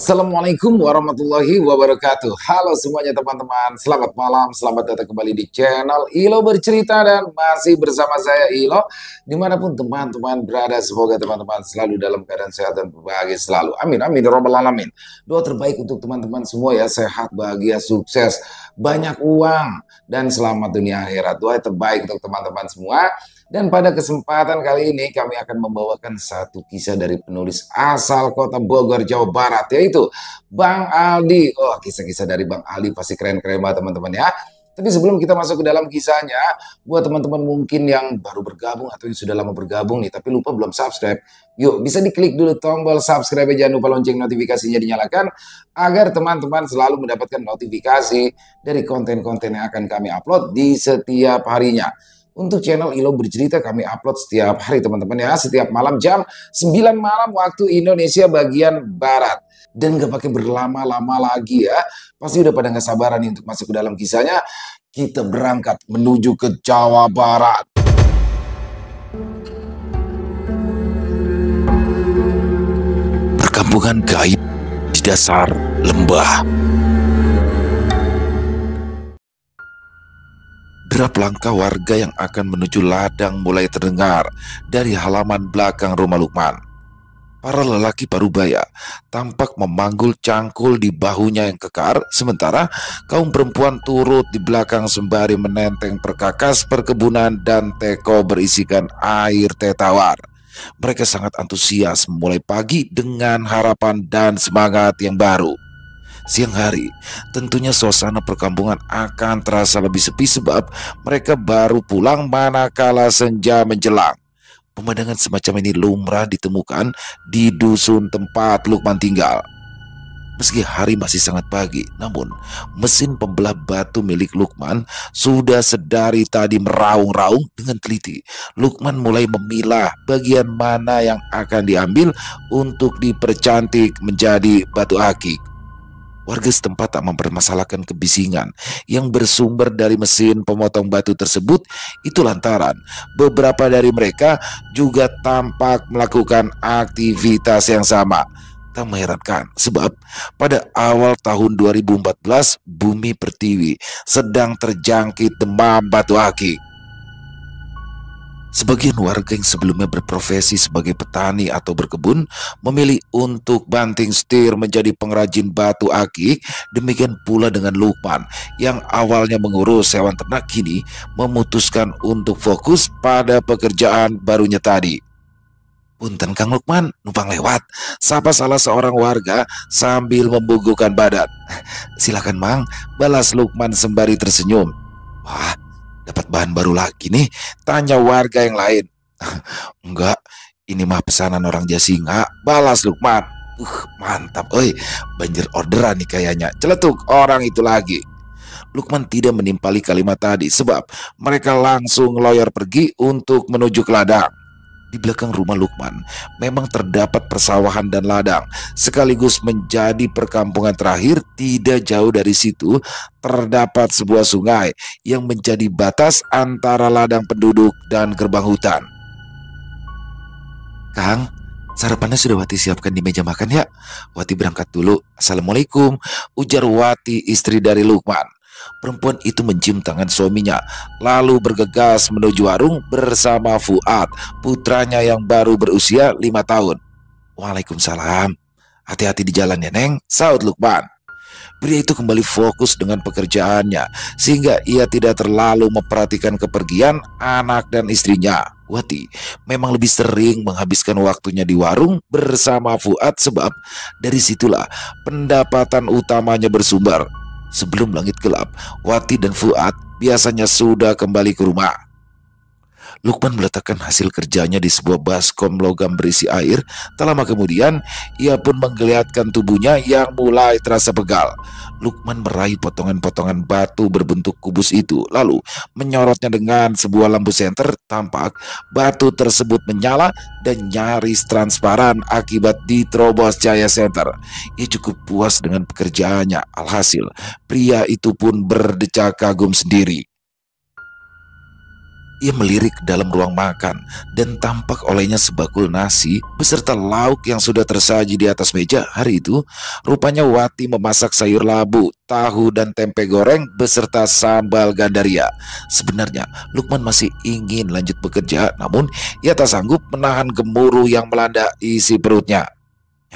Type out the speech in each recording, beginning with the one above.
Assalamualaikum warahmatullahi wabarakatuh. Halo semuanya teman-teman, selamat malam, selamat datang kembali di channel Ilo Bercerita dan masih bersama saya Ilo. Dimanapun teman-teman berada, semoga teman-teman selalu dalam keadaan sehat dan berbahagia selalu. Amin, amin, ya rabbal alamin. Doa terbaik untuk teman-teman semua ya, sehat, bahagia, sukses, banyak uang, dan selamat dunia akhirat. Doa terbaik untuk teman-teman semua. Dan pada kesempatan kali ini kami akan membawakan satu kisah dari penulis asal kota Bogor, Jawa Barat, yaitu Bang Aldi. Oh, kisah-kisah dari Bang Aldi pasti keren-keren banget teman-teman ya. Tapi sebelum kita masuk ke dalam kisahnya, buat teman-teman mungkin yang baru bergabung atau yang sudah lama bergabung nih, tapi lupa belum subscribe, yuk bisa diklik dulu tombol subscribe, jangan lupa lonceng notifikasinya dinyalakan, agar teman-teman selalu mendapatkan notifikasi dari konten-konten yang akan kami upload di setiap harinya. Untuk channel Ilo Bercerita kami upload setiap hari teman-teman ya, setiap malam jam 9 malam waktu Indonesia bagian Barat. Dan gak pakai berlama-lama lagi ya, pasti udah pada gak sabaran nih untuk masuk ke dalam kisahnya. Kita berangkat menuju ke Jawa Barat. Perkampungan gaib di dasar lembah. Derap langkah warga yang akan menuju ladang mulai terdengar dari halaman belakang rumah Lukman. Para lelaki parubaya tampak memanggul cangkul di bahunya yang kekar, sementara kaum perempuan turut di belakang sembari menenteng perkakas perkebunan dan teko berisikan air teh tawar. Mereka sangat antusias memulai pagi dengan harapan dan semangat yang baru. Siang hari, tentunya suasana perkampungan akan terasa lebih sepi sebab mereka baru pulang manakala senja menjelang. Pemandangan semacam ini lumrah ditemukan di dusun tempat Lukman tinggal. Meski hari masih sangat pagi, namun mesin pembelah batu milik Lukman sudah sedari tadi meraung-raung dengan teliti. Lukman mulai memilah bagian mana yang akan diambil untuk dipercantik menjadi batu akik. Warga setempat tak mempermasalahkan kebisingan yang bersumber dari mesin pemotong batu tersebut. Itu lantaran beberapa dari mereka juga tampak melakukan aktivitas yang sama. Tak mengherankan sebab pada awal tahun 2014 bumi pertiwi sedang terjangkit demam batu akik. Sebagian warga yang sebelumnya berprofesi sebagai petani atau berkebun memilih untuk banting setir menjadi pengrajin batu akik. Demikian pula dengan Lukman yang awalnya mengurus hewan ternak, kini memutuskan untuk fokus pada pekerjaan barunya tadi. "Punten Kang Lukman, numpang lewat," sapa salah seorang warga sambil membugukan badan. "Silakan Mang," balas Lukman sembari tersenyum. "Wah, dapat bahan baru lagi nih?" tanya warga yang lain. "Enggak, ini mah pesanan orang Jasinga," balas Lukman. Mantap, oi, banjir orderan nih kayaknya," celetuk orang itu lagi. Lukman tidak menimpali kalimat tadi sebab mereka langsung ngeloyor pergi untuk menuju ke ladang. Di belakang rumah Lukman memang terdapat persawahan dan ladang, sekaligus menjadi perkampungan terakhir. Tidak jauh dari situ terdapat sebuah sungai yang menjadi batas antara ladang penduduk dan gerbang hutan. "Kang, sarapannya sudah Wati siapkan di meja makan ya? Wati berangkat dulu. Assalamualaikum," ujar Wati, istri dari Lukman. Perempuan itu mencium tangan suaminya, lalu bergegas menuju warung bersama Fuad, putranya yang baru berusia 5 tahun. "Waalaikumsalam. Hati-hati di jalan ya, Neng," saut Lukman. Pria itu kembali fokus dengan pekerjaannya, sehingga ia tidak terlalu memperhatikan kepergian anak dan istrinya. Wati memang lebih sering menghabiskan waktunya di warung bersama Fuad sebab dari situlah pendapatan utamanya bersumber. Sebelum langit gelap, Wati dan Fuad biasanya sudah kembali ke rumah. Lukman meletakkan hasil kerjanya di sebuah baskom logam berisi air. Tak lama kemudian, ia pun menggeliatkan tubuhnya yang mulai terasa pegal. Lukman meraih potongan-potongan batu berbentuk kubus itu, lalu menyorotnya dengan sebuah lampu senter. Tampak batu tersebut menyala dan nyaris transparan akibat diterobos cahaya senter. Ia cukup puas dengan pekerjaannya. Alhasil, pria itu pun berdecak kagum sendiri. Ia melirik ke dalam ruang makan dan tampak olehnya sebakul nasi beserta lauk yang sudah tersaji di atas meja. Hari itu, rupanya Wati memasak sayur labu, tahu dan tempe goreng beserta sambal gandaria. Sebenarnya, Lukman masih ingin lanjut bekerja, namun ia tak sanggup menahan gemuruh yang melanda isi perutnya.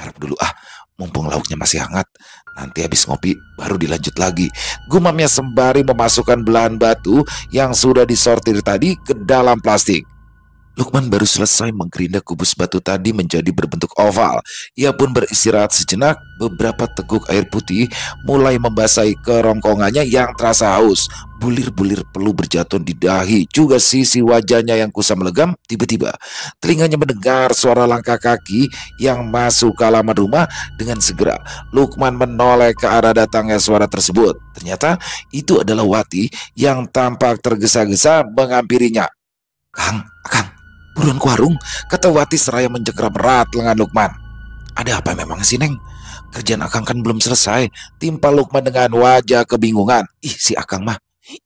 Nyarap dulu mumpung lauknya masih hangat. Nanti habis ngopi baru dilanjut lagi, gumamnya sembari memasukkan belahan batu yang sudah disortir tadi ke dalam plastik. Lukman baru selesai menggerinda kubus batu tadi menjadi berbentuk oval. Ia pun beristirahat sejenak. Beberapa teguk air putih mulai membasahi kerongkongannya yang terasa haus. Bulir-bulir peluh berjatuhan di dahi, juga sisi wajahnya yang kusam legam. Tiba-tiba telinganya mendengar suara langkah kaki yang masuk ke halaman rumah. Dengan segera Lukman menoleh ke arah datangnya suara tersebut. Ternyata itu adalah Wati yang tampak tergesa-gesa menghampirinya. Akang, buruan ke warung, kata Wati seraya menjegram erat lengan Lukman. Ada apa memang sih, Neng? Kerjaan Akang kan belum selesai, timpal Lukman dengan wajah kebingungan. Si Akang mah,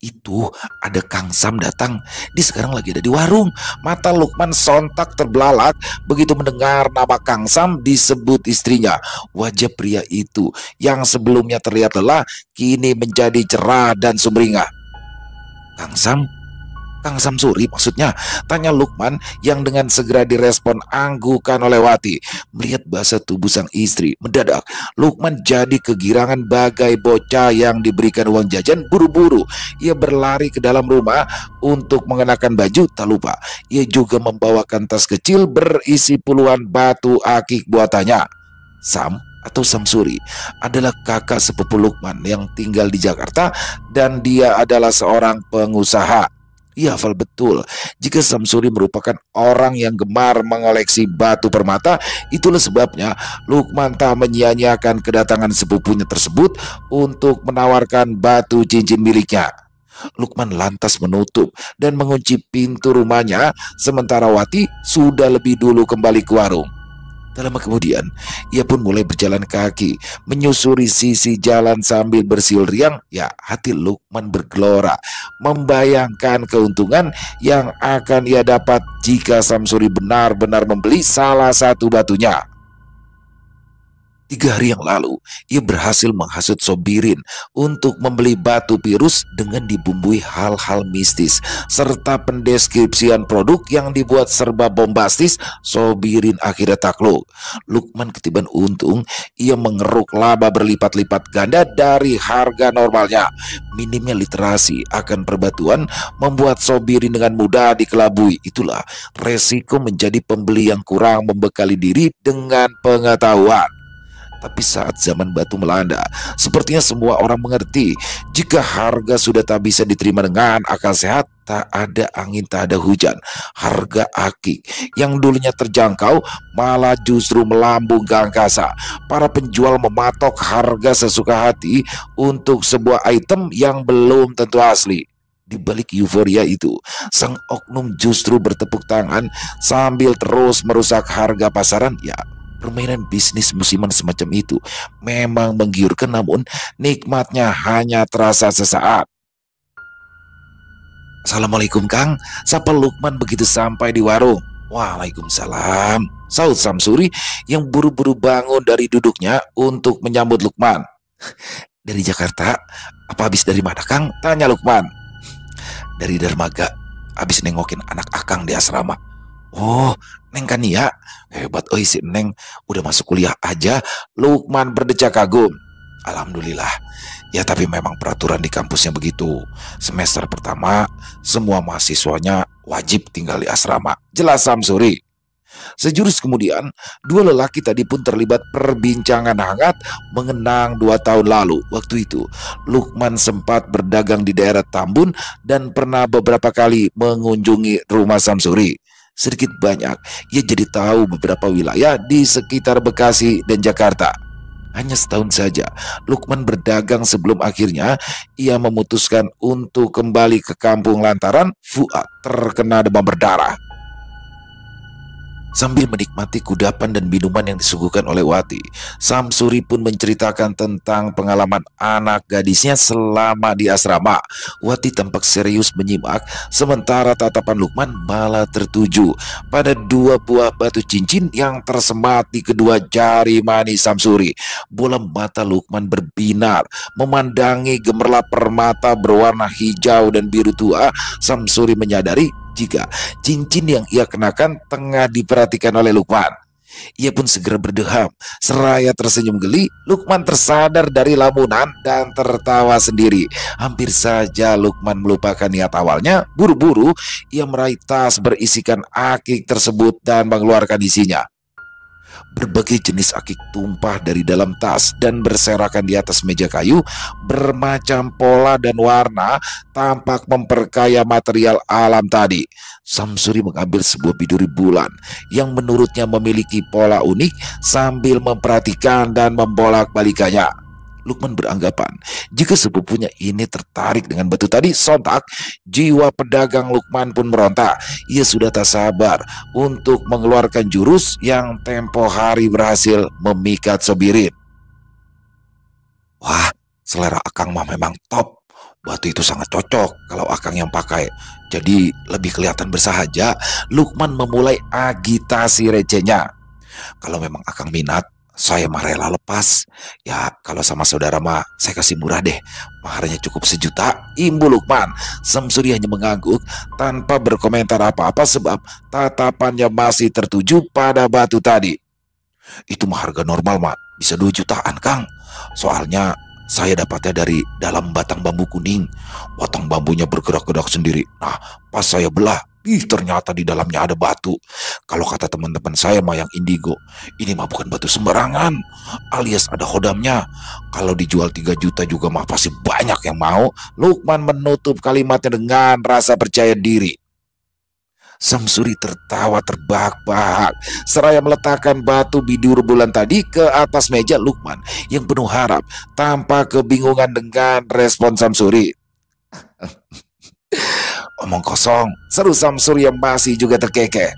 itu ada Kang Sam datang. Dia sekarang lagi ada di warung. Mata Lukman sontak terbelalak begitu mendengar nama Kang Sam disebut istrinya. Wajah pria itu yang sebelumnya terlihat lelah kini menjadi cerah dan sumringah. Kang Sam? Kang Samsuri maksudnya, tanya Lukman yang dengan segera direspon anggukan oleh Wati. Melihat bahasa tubuh sang istri, mendadak Lukman jadi kegirangan bagai bocah yang diberikan uang jajan. Buru-buru ia berlari ke dalam rumah untuk mengenakan baju. Tak lupa ia juga membawakan tas kecil berisi puluhan batu akik buatannya. Sam atau Samsuri adalah kakak sepupu Lukman yang tinggal di Jakarta, dan dia adalah seorang pengusaha. Ia hafal betul jika Samsuri merupakan orang yang gemar mengoleksi batu permata. Itulah sebabnya Lukman tak menyia-nyiakan kedatangan sepupunya tersebut untuk menawarkan batu cincin miliknya. Lukman lantas menutup dan mengunci pintu rumahnya, sementara Wati sudah lebih dulu kembali ke warung. Tak lama kemudian, ia pun mulai berjalan kaki, menyusuri sisi jalan sambil bersiul riang. Ya, hati Lukman bergelora, membayangkan keuntungan yang akan ia dapat jika Samsuri benar-benar membeli salah satu batunya. 3 hari yang lalu, ia berhasil menghasut Sobirin untuk membeli batu virus dengan dibumbui hal-hal mistis serta pendeskripsian produk yang dibuat serba bombastis. Sobirin akhirnya takluk. Lukman ketiban untung, ia mengeruk laba berlipat-lipat ganda dari harga normalnya. Minimnya literasi akan perbatuan membuat Sobirin dengan mudah dikelabui. Itulah resiko menjadi pembeli yang kurang membekali diri dengan pengetahuan. Tapi saat zaman batu melanda, sepertinya semua orang mengerti jika harga sudah tak bisa diterima dengan akal sehat, tak ada angin, tak ada hujan. Harga akik yang dulunya terjangkau malah justru melambung ke angkasa. Para penjual mematok harga sesuka hati untuk sebuah item yang belum tentu asli. Di balik euforia itu, sang oknum justru bertepuk tangan sambil terus merusak harga pasaran. Ya, permainan bisnis musiman semacam itu memang menggiurkan, namun nikmatnya hanya terasa sesaat. Assalamualaikum Kang, sapa Lukman begitu sampai di warung. Waalaikumsalam, saud Samsuri yang buru-buru bangun dari duduknya untuk menyambut Lukman. Dari Jakarta? Apa habis dari mana Kang? Tanya Lukman. Dari Dermaga, habis nengokin anak Akang di asrama. Oh, Neng kan ya, hebat si Neng, udah masuk kuliah aja. Lukman berdecak kagum. Alhamdulillah. Ya tapi memang peraturan di kampusnya begitu. Semester pertama semua mahasiswanya wajib tinggal di asrama, jelas Samsuri. Sejurus kemudian, 2 lelaki tadi pun terlibat perbincangan hangat mengenang 2 tahun lalu. Waktu itu Lukman sempat berdagang di daerah Tambun dan pernah beberapa kali mengunjungi rumah Samsuri. Sedikit banyak ia jadi tahu beberapa wilayah di sekitar Bekasi dan Jakarta. Hanya setahun saja Lukman berdagang sebelum akhirnya ia memutuskan untuk kembali ke kampung lantaran Fuad terkena demam berdarah. Sambil menikmati kudapan dan minuman yang disuguhkan oleh Wati, Samsuri pun menceritakan tentang pengalaman anak gadisnya selama di asrama. Wati tampak serius menyimak, sementara tatapan Lukman malah tertuju pada dua buah batu cincin yang tersemat di kedua jari manis Samsuri. Bola mata Lukman berbinar, memandangi gemerlap permata berwarna hijau dan biru tua. Samsuri menyadari jika cincin yang ia kenakan tengah diperhatikan oleh Lukman. Ia pun segera berdeham. Seraya tersenyum geli, Lukman tersadar dari lamunan dan tertawa sendiri. Hampir saja Lukman melupakan niat awalnya. Buru-buru ia meraih tas berisikan akik tersebut dan mengeluarkan isinya. Berbagai jenis akik tumpah dari dalam tas dan berserakan di atas meja kayu. Bermacam pola dan warna tampak memperkaya material alam tadi. Samsuri mengambil sebuah biduri bulan yang menurutnya memiliki pola unik sambil memperhatikan dan membolak-balikannya. Lukman beranggapan jika sepupunya ini tertarik dengan batu tadi. Sontak jiwa pedagang Lukman pun meronta. Ia sudah tak sabar untuk mengeluarkan jurus yang tempo hari berhasil memikat Sobirin. Wah, selera Akang mah memang top. Batu itu sangat cocok kalau Akang yang pakai. Jadi lebih kelihatan bersahaja. Lukman memulai agitasi recehnya. Kalau memang Akang minat, saya mah rela lepas. Ya kalau sama saudara mah saya kasih murah deh. Maharnya cukup 1 juta, imbu Lukman. Samsuri hanya mengangguk tanpa berkomentar apa-apa sebab tatapannya masih tertuju pada batu tadi. Itu mah harga normal mah bisa 2 jutaan Kang. Soalnya saya dapatnya dari dalam batang bambu kuning. Batang bambunya bergerak-gerak sendiri. Nah pas saya belah, ternyata di dalamnya ada batu. Kalau kata teman-teman saya mah yang indigo, ini mah bukan batu sembarangan, alias ada hodamnya. Kalau dijual 3 juta juga mah pasti banyak yang mau. Lukman menutup kalimatnya dengan rasa percaya diri. Samsuri tertawa terbahak-bahak seraya meletakkan batu bidur bulan tadi ke atas meja Lukman yang penuh harap tanpa kebingungan dengan respon Samsuri. Omong kosong, seru Samsuri yang masih juga terkekeh.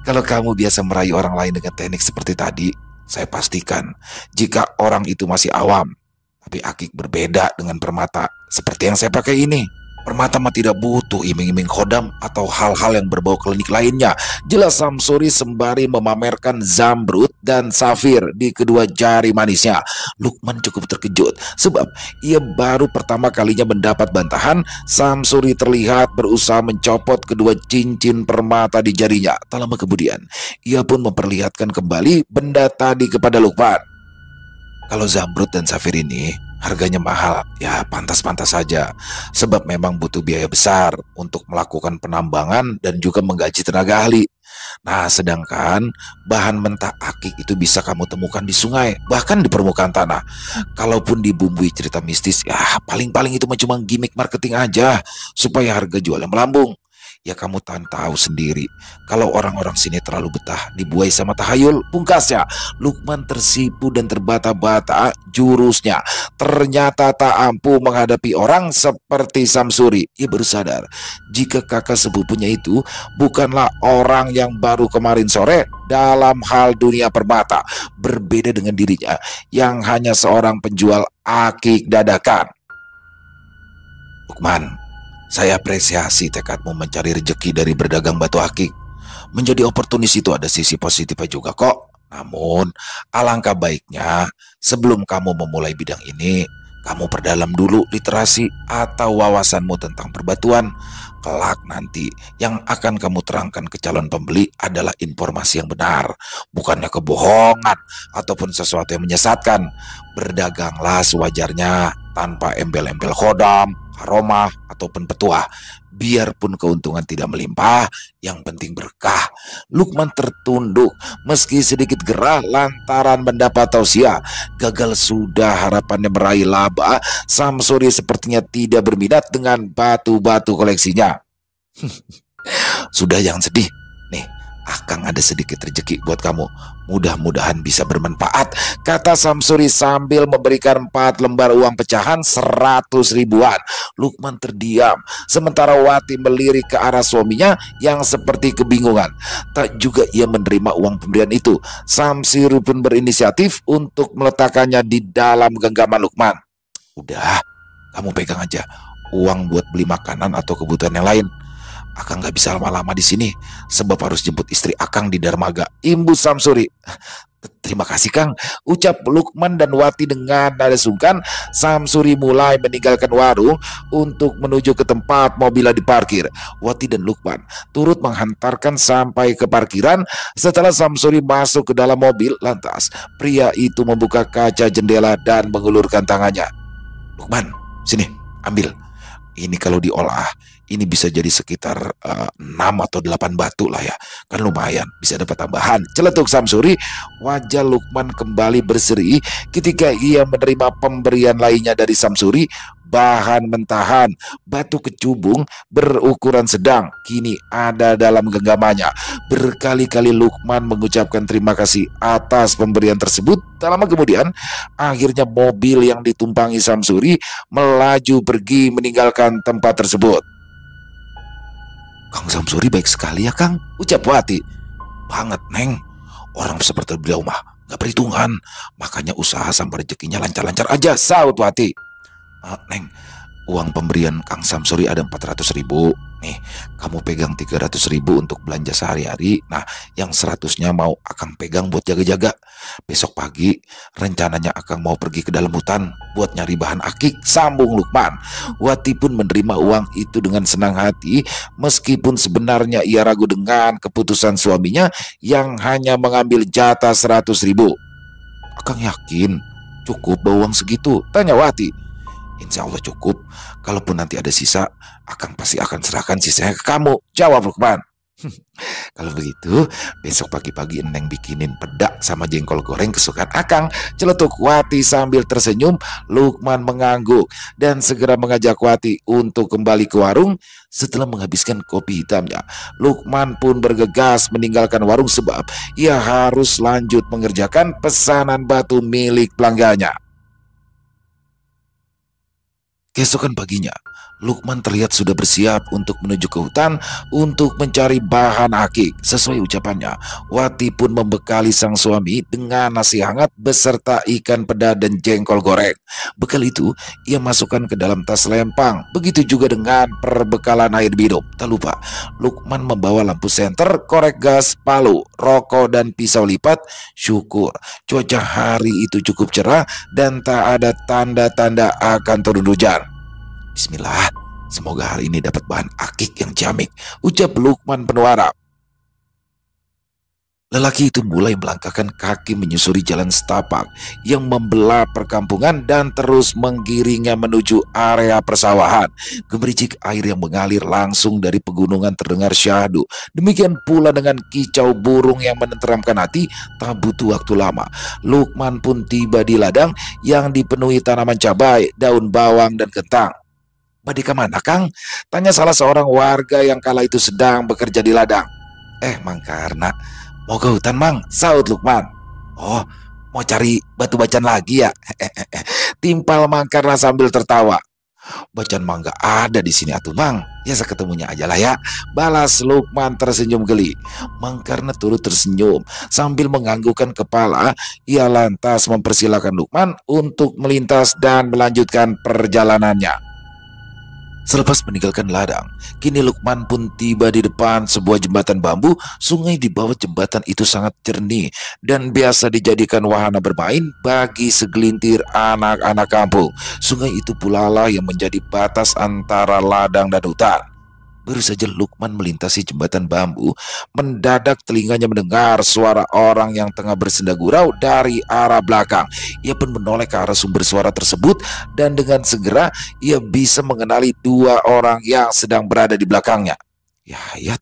Kalau kamu biasa merayu orang lain dengan teknik seperti tadi, saya pastikan jika orang itu masih awam. Tapi akik berbeda dengan permata seperti yang saya pakai ini. Permata mah tidak butuh iming-iming khodam atau hal-hal yang berbau klinik lainnya. Jelas Samsuri sembari memamerkan zamrud dan safir di kedua jari manisnya. Lukman cukup terkejut sebab ia baru pertama kalinya mendapat bantahan. Samsuri terlihat berusaha mencopot kedua cincin permata di jarinya. Tak lama kemudian ia pun memperlihatkan kembali benda tadi kepada Lukman. Kalau zamrud dan safir ini harganya mahal, ya pantas-pantas saja. Sebab memang butuh biaya besar untuk melakukan penambangan dan juga menggaji tenaga ahli. Nah, sedangkan bahan mentah akik itu bisa kamu temukan di sungai, bahkan di permukaan tanah. Kalaupun dibumbui cerita mistis, ya paling-paling itu cuma gimmick marketing aja supaya harga jualnya melambung. Ya kamu tahu sendiri kalau orang-orang sini terlalu betah dibuai sama tahayul. Pungkasnya Lukman tersipu dan terbata-bata jurusnya. Ternyata tak ampuh menghadapi orang seperti Samsuri. Ia baru sadar jika kakak sepupunya itu bukanlah orang yang baru kemarin sore dalam hal dunia permata. Berbeda dengan dirinya yang hanya seorang penjual akik dadakan. Lukman, saya apresiasi tekadmu mencari rezeki dari berdagang batu akik. Menjadi oportunis itu ada sisi positifnya juga kok. Namun, alangkah baiknya sebelum kamu memulai bidang ini, kamu perdalam dulu literasi atau wawasanmu tentang perbatuan. Kelak nanti yang akan kamu terangkan ke calon pembeli adalah informasi yang benar, bukannya kebohongan ataupun sesuatu yang menyesatkan. Berdaganglah sewajarnya tanpa embel-embel khodam, karomah ataupun petuah. Biarpun keuntungan tidak melimpah, yang penting berkah. Lukman tertunduk meski sedikit gerah lantaran mendapat tausiah. Gagal sudah harapannya meraih laba. Samsuri sepertinya tidak berminat dengan batu-batu koleksinya. Sudah, jangan sedih. Nih, Akan ada sedikit rezeki buat kamu. Mudah-mudahan bisa bermanfaat, kata Samsuri sambil memberikan 4 lembar uang pecahan 100 ribuan. Lukman terdiam, sementara Wati melirik ke arah suaminya yang seperti kebingungan. Tak juga ia menerima uang pemberian itu. Samsuri pun berinisiatif untuk meletakkannya di dalam genggaman Lukman. Udah, kamu pegang aja. Uang buat beli makanan atau kebutuhan yang lain. Akang gak bisa lama-lama di sini, sebab harus jemput istri Akang di dermaga, imbus Samsuri. Terima kasih Kang, ucap Lukman dan Wati dengan nada sungkan. Samsuri mulai meninggalkan warung untuk menuju ke tempat mobilnya diparkir. Wati dan Lukman turut menghantarkan sampai ke parkiran. Setelah Samsuri masuk ke dalam mobil, lantas pria itu membuka kaca jendela dan mengulurkan tangannya. Lukman, sini, ambil. Ini kalau diolah, ini bisa jadi sekitar 6 atau 8 batu lah ya. Kan lumayan, bisa dapat tambahan, celetuk Samsuri. Wajah Lukman kembali berseri ketika ia menerima pemberian lainnya dari Samsuri. Bahan mentahan, batu kecubung berukuran sedang, kini ada dalam genggamannya. Berkali-kali Lukman mengucapkan terima kasih atas pemberian tersebut. Tak lama kemudian, akhirnya mobil yang ditumpangi Samsuri melaju pergi meninggalkan tempat tersebut. Kang Samsuri baik sekali ya Kang, ucap Wati. Banget Neng, orang seperti beliau mah gak perhitungan, makanya usaha sampai rezekinya lancar-lancar aja, saut Wati. Neng, uang pemberian Kang Samsuri ada 400 ribu. Nih, kamu pegang 300 ribu untuk belanja sehari-hari. Nah, yang 100-nya mau Akang pegang buat jaga-jaga. Besok pagi rencananya Akang mau pergi ke dalam hutan buat nyari bahan akik, sambung Lukman. Wati pun menerima uang itu dengan senang hati, meskipun sebenarnya ia ragu dengan keputusan suaminya yang hanya mengambil jatah 100 ribu. Akang yakin cukup bawa uang segitu? Tanya Wati. Insya Allah cukup. Kalaupun nanti ada sisa, Akang pasti akan serahkan sisanya ke kamu, jawab Lukman. Kalau begitu, besok pagi-pagi Neng bikinin pedak sama jengkol goreng kesukaan Akang, celetuk Wati sambil tersenyum. Lukman mengangguk dan segera mengajak Wati untuk kembali ke warung. Setelah menghabiskan kopi hitamnya, Lukman pun bergegas meninggalkan warung sebab ia harus lanjut mengerjakan pesanan batu milik pelanggannya. Keesokan paginya, Lukman terlihat sudah bersiap untuk menuju ke hutan untuk mencari bahan akik. Sesuai ucapannya, Wati pun membekali sang suami dengan nasi hangat beserta ikan peda dan jengkol goreng. Bekal itu ia masukkan ke dalam tas lempang. Begitu juga dengan perbekalan air minum. Tak lupa, Lukman membawa lampu senter, korek gas, palu, rokok, dan pisau lipat. Syukur cuaca hari itu cukup cerah dan tak ada tanda-tanda akan turun hujan. Bismillah, semoga hari ini dapat bahan akik yang ciamik, ucap Lukman penuh harap. Lelaki itu mulai melangkahkan kaki menyusuri jalan setapak yang membelah perkampungan dan terus menggiringnya menuju area persawahan. Gemericik air yang mengalir langsung dari pegunungan terdengar syahdu. Demikian pula dengan kicau burung yang menenteramkan hati. Tak butuh waktu lama, Lukman pun tiba di ladang yang dipenuhi tanaman cabai, daun bawang, dan kentang. Badika mana Kang? Tanya salah seorang warga yang kala itu sedang bekerja di ladang. Mang Karna, mau ke hutan Mang, saut Lukman. Oh, mau cari batu bacan lagi ya? Timpal Mang Karna sambil tertawa. Bacan mah nggak ada di sini atuh Mang, ya seketemunya aja lah ya, balas Lukman tersenyum geli. Mang Karna turut tersenyum sambil menganggukkan kepala. Ia lantas mempersilahkan Lukman untuk melintas dan melanjutkan perjalanannya. Selepas meninggalkan ladang, kini Lukman pun tiba di depan sebuah jembatan bambu. Sungai di bawah jembatan itu sangat jernih dan biasa dijadikan wahana bermain bagi segelintir anak-anak kampung. Sungai itu pula lah yang menjadi batas antara ladang dan hutan. Baru saja Lukman melintasi jembatan bambu, mendadak telinganya mendengar suara orang yang tengah bersenda gurau dari arah belakang. Ia pun menoleh ke arah sumber suara tersebut dan dengan segera ia bisa mengenali dua orang yang sedang berada di belakangnya. Yayat,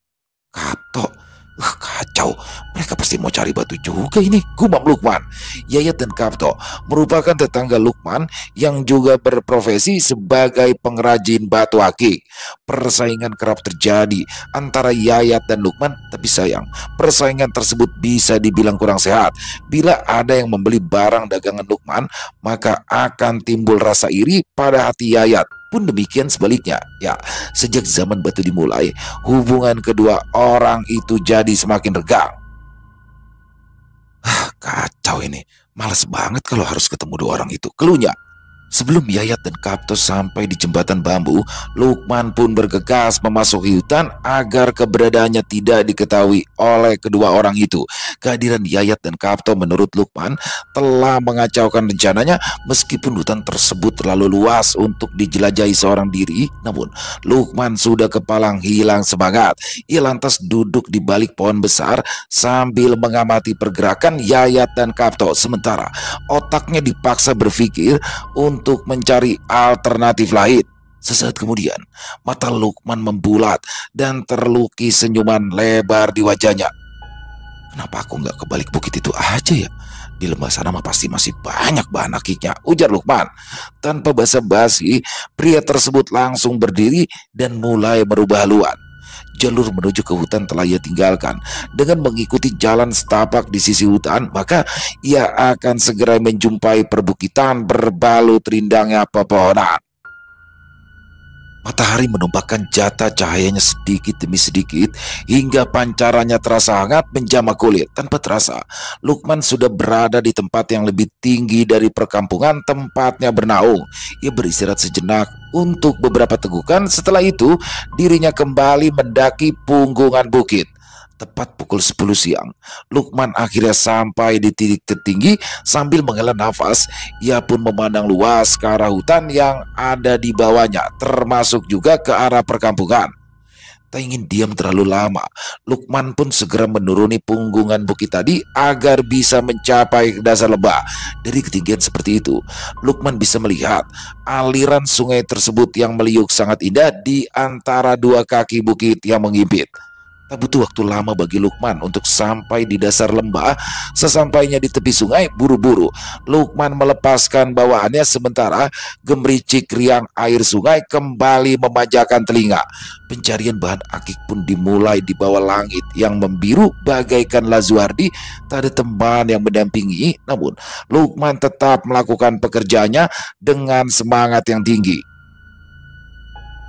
Kapto, Kacau, mereka pasti mau cari batu juga ini, gumam Lukman. Yayat dan Kapto merupakan tetangga Lukman yang juga berprofesi sebagai pengrajin batu akik. Persaingan kerap terjadi antara Yayat dan Lukman, tapi sayang, persaingan tersebut bisa dibilang kurang sehat. Bila ada yang membeli barang dagangan Lukman, maka akan timbul rasa iri pada hati Yayat. Pun demikian sebaliknya. Ya, sejak zaman batu dimulai, hubungan kedua orang itu jadi semakin renggang. Kacau ini. Males banget kalau harus ketemu dua orang itu, keluhnya. Sebelum Yayat dan Kapto sampai di jembatan bambu, Lukman pun bergegas memasuki hutan agar keberadaannya tidak diketahui oleh kedua orang itu. Kehadiran Yayat dan Kapto menurut Lukman telah mengacaukan rencananya. Meskipun hutan tersebut terlalu luas untuk dijelajahi seorang diri, namun Lukman sudah kepalang hilang semangat. Ia lantas duduk di balik pohon besar sambil mengamati pergerakan Yayat dan Kapto. Sementara otaknya dipaksa berpikir untuk mencari alternatif lain. Sesaat kemudian, mata Lukman membulat dan terlukis senyuman lebar di wajahnya. Kenapa aku nggak ke balik bukit itu aja ya? Di lembah sana mah pasti masih banyak bahan akiknya, ujar Lukman. Tanpa basa-basi, pria tersebut langsung berdiri dan mulai merubah haluan. Jalur menuju ke hutan telah ia tinggalkan. Dengan mengikuti jalan setapak di sisi hutan, maka ia akan segera menjumpai perbukitan berbalut rindangnya pepohonan. Matahari menumpahkan jatah cahayanya sedikit demi sedikit hingga pancarannya terasa hangat menjamah kulit. Tanpa terasa, Lukman sudah berada di tempat yang lebih tinggi dari perkampungan tempatnya bernaung. Ia beristirahat sejenak untuk beberapa tegukan. Setelah itu, dirinya kembali mendaki punggungan bukit. Tepat pukul 10 siang, Lukman akhirnya sampai di titik tertinggi. Sambil menghela nafas, ia pun memandang luas ke arah hutan yang ada di bawahnya, termasuk juga ke arah perkampungan. Tak ingin diam terlalu lama, Lukman pun segera menuruni punggungan bukit tadi agar bisa mencapai dasar lembah. Dari ketinggian seperti itu, Lukman bisa melihat aliran sungai tersebut yang meliuk sangat indah di antara dua kaki bukit yang mengimpit. Tak butuh waktu lama bagi Lukman untuk sampai di dasar lembah. Sesampainya di tepi sungai, buru-buru Lukman melepaskan bawaannya, sementara gemericik riang air sungai kembali memanjakan telinga. Pencarian bahan akik pun dimulai di bawah langit yang membiru bagaikan lazuardi. Tak ada teman yang mendampingi, namun Lukman tetap melakukan pekerjaannya dengan semangat yang tinggi.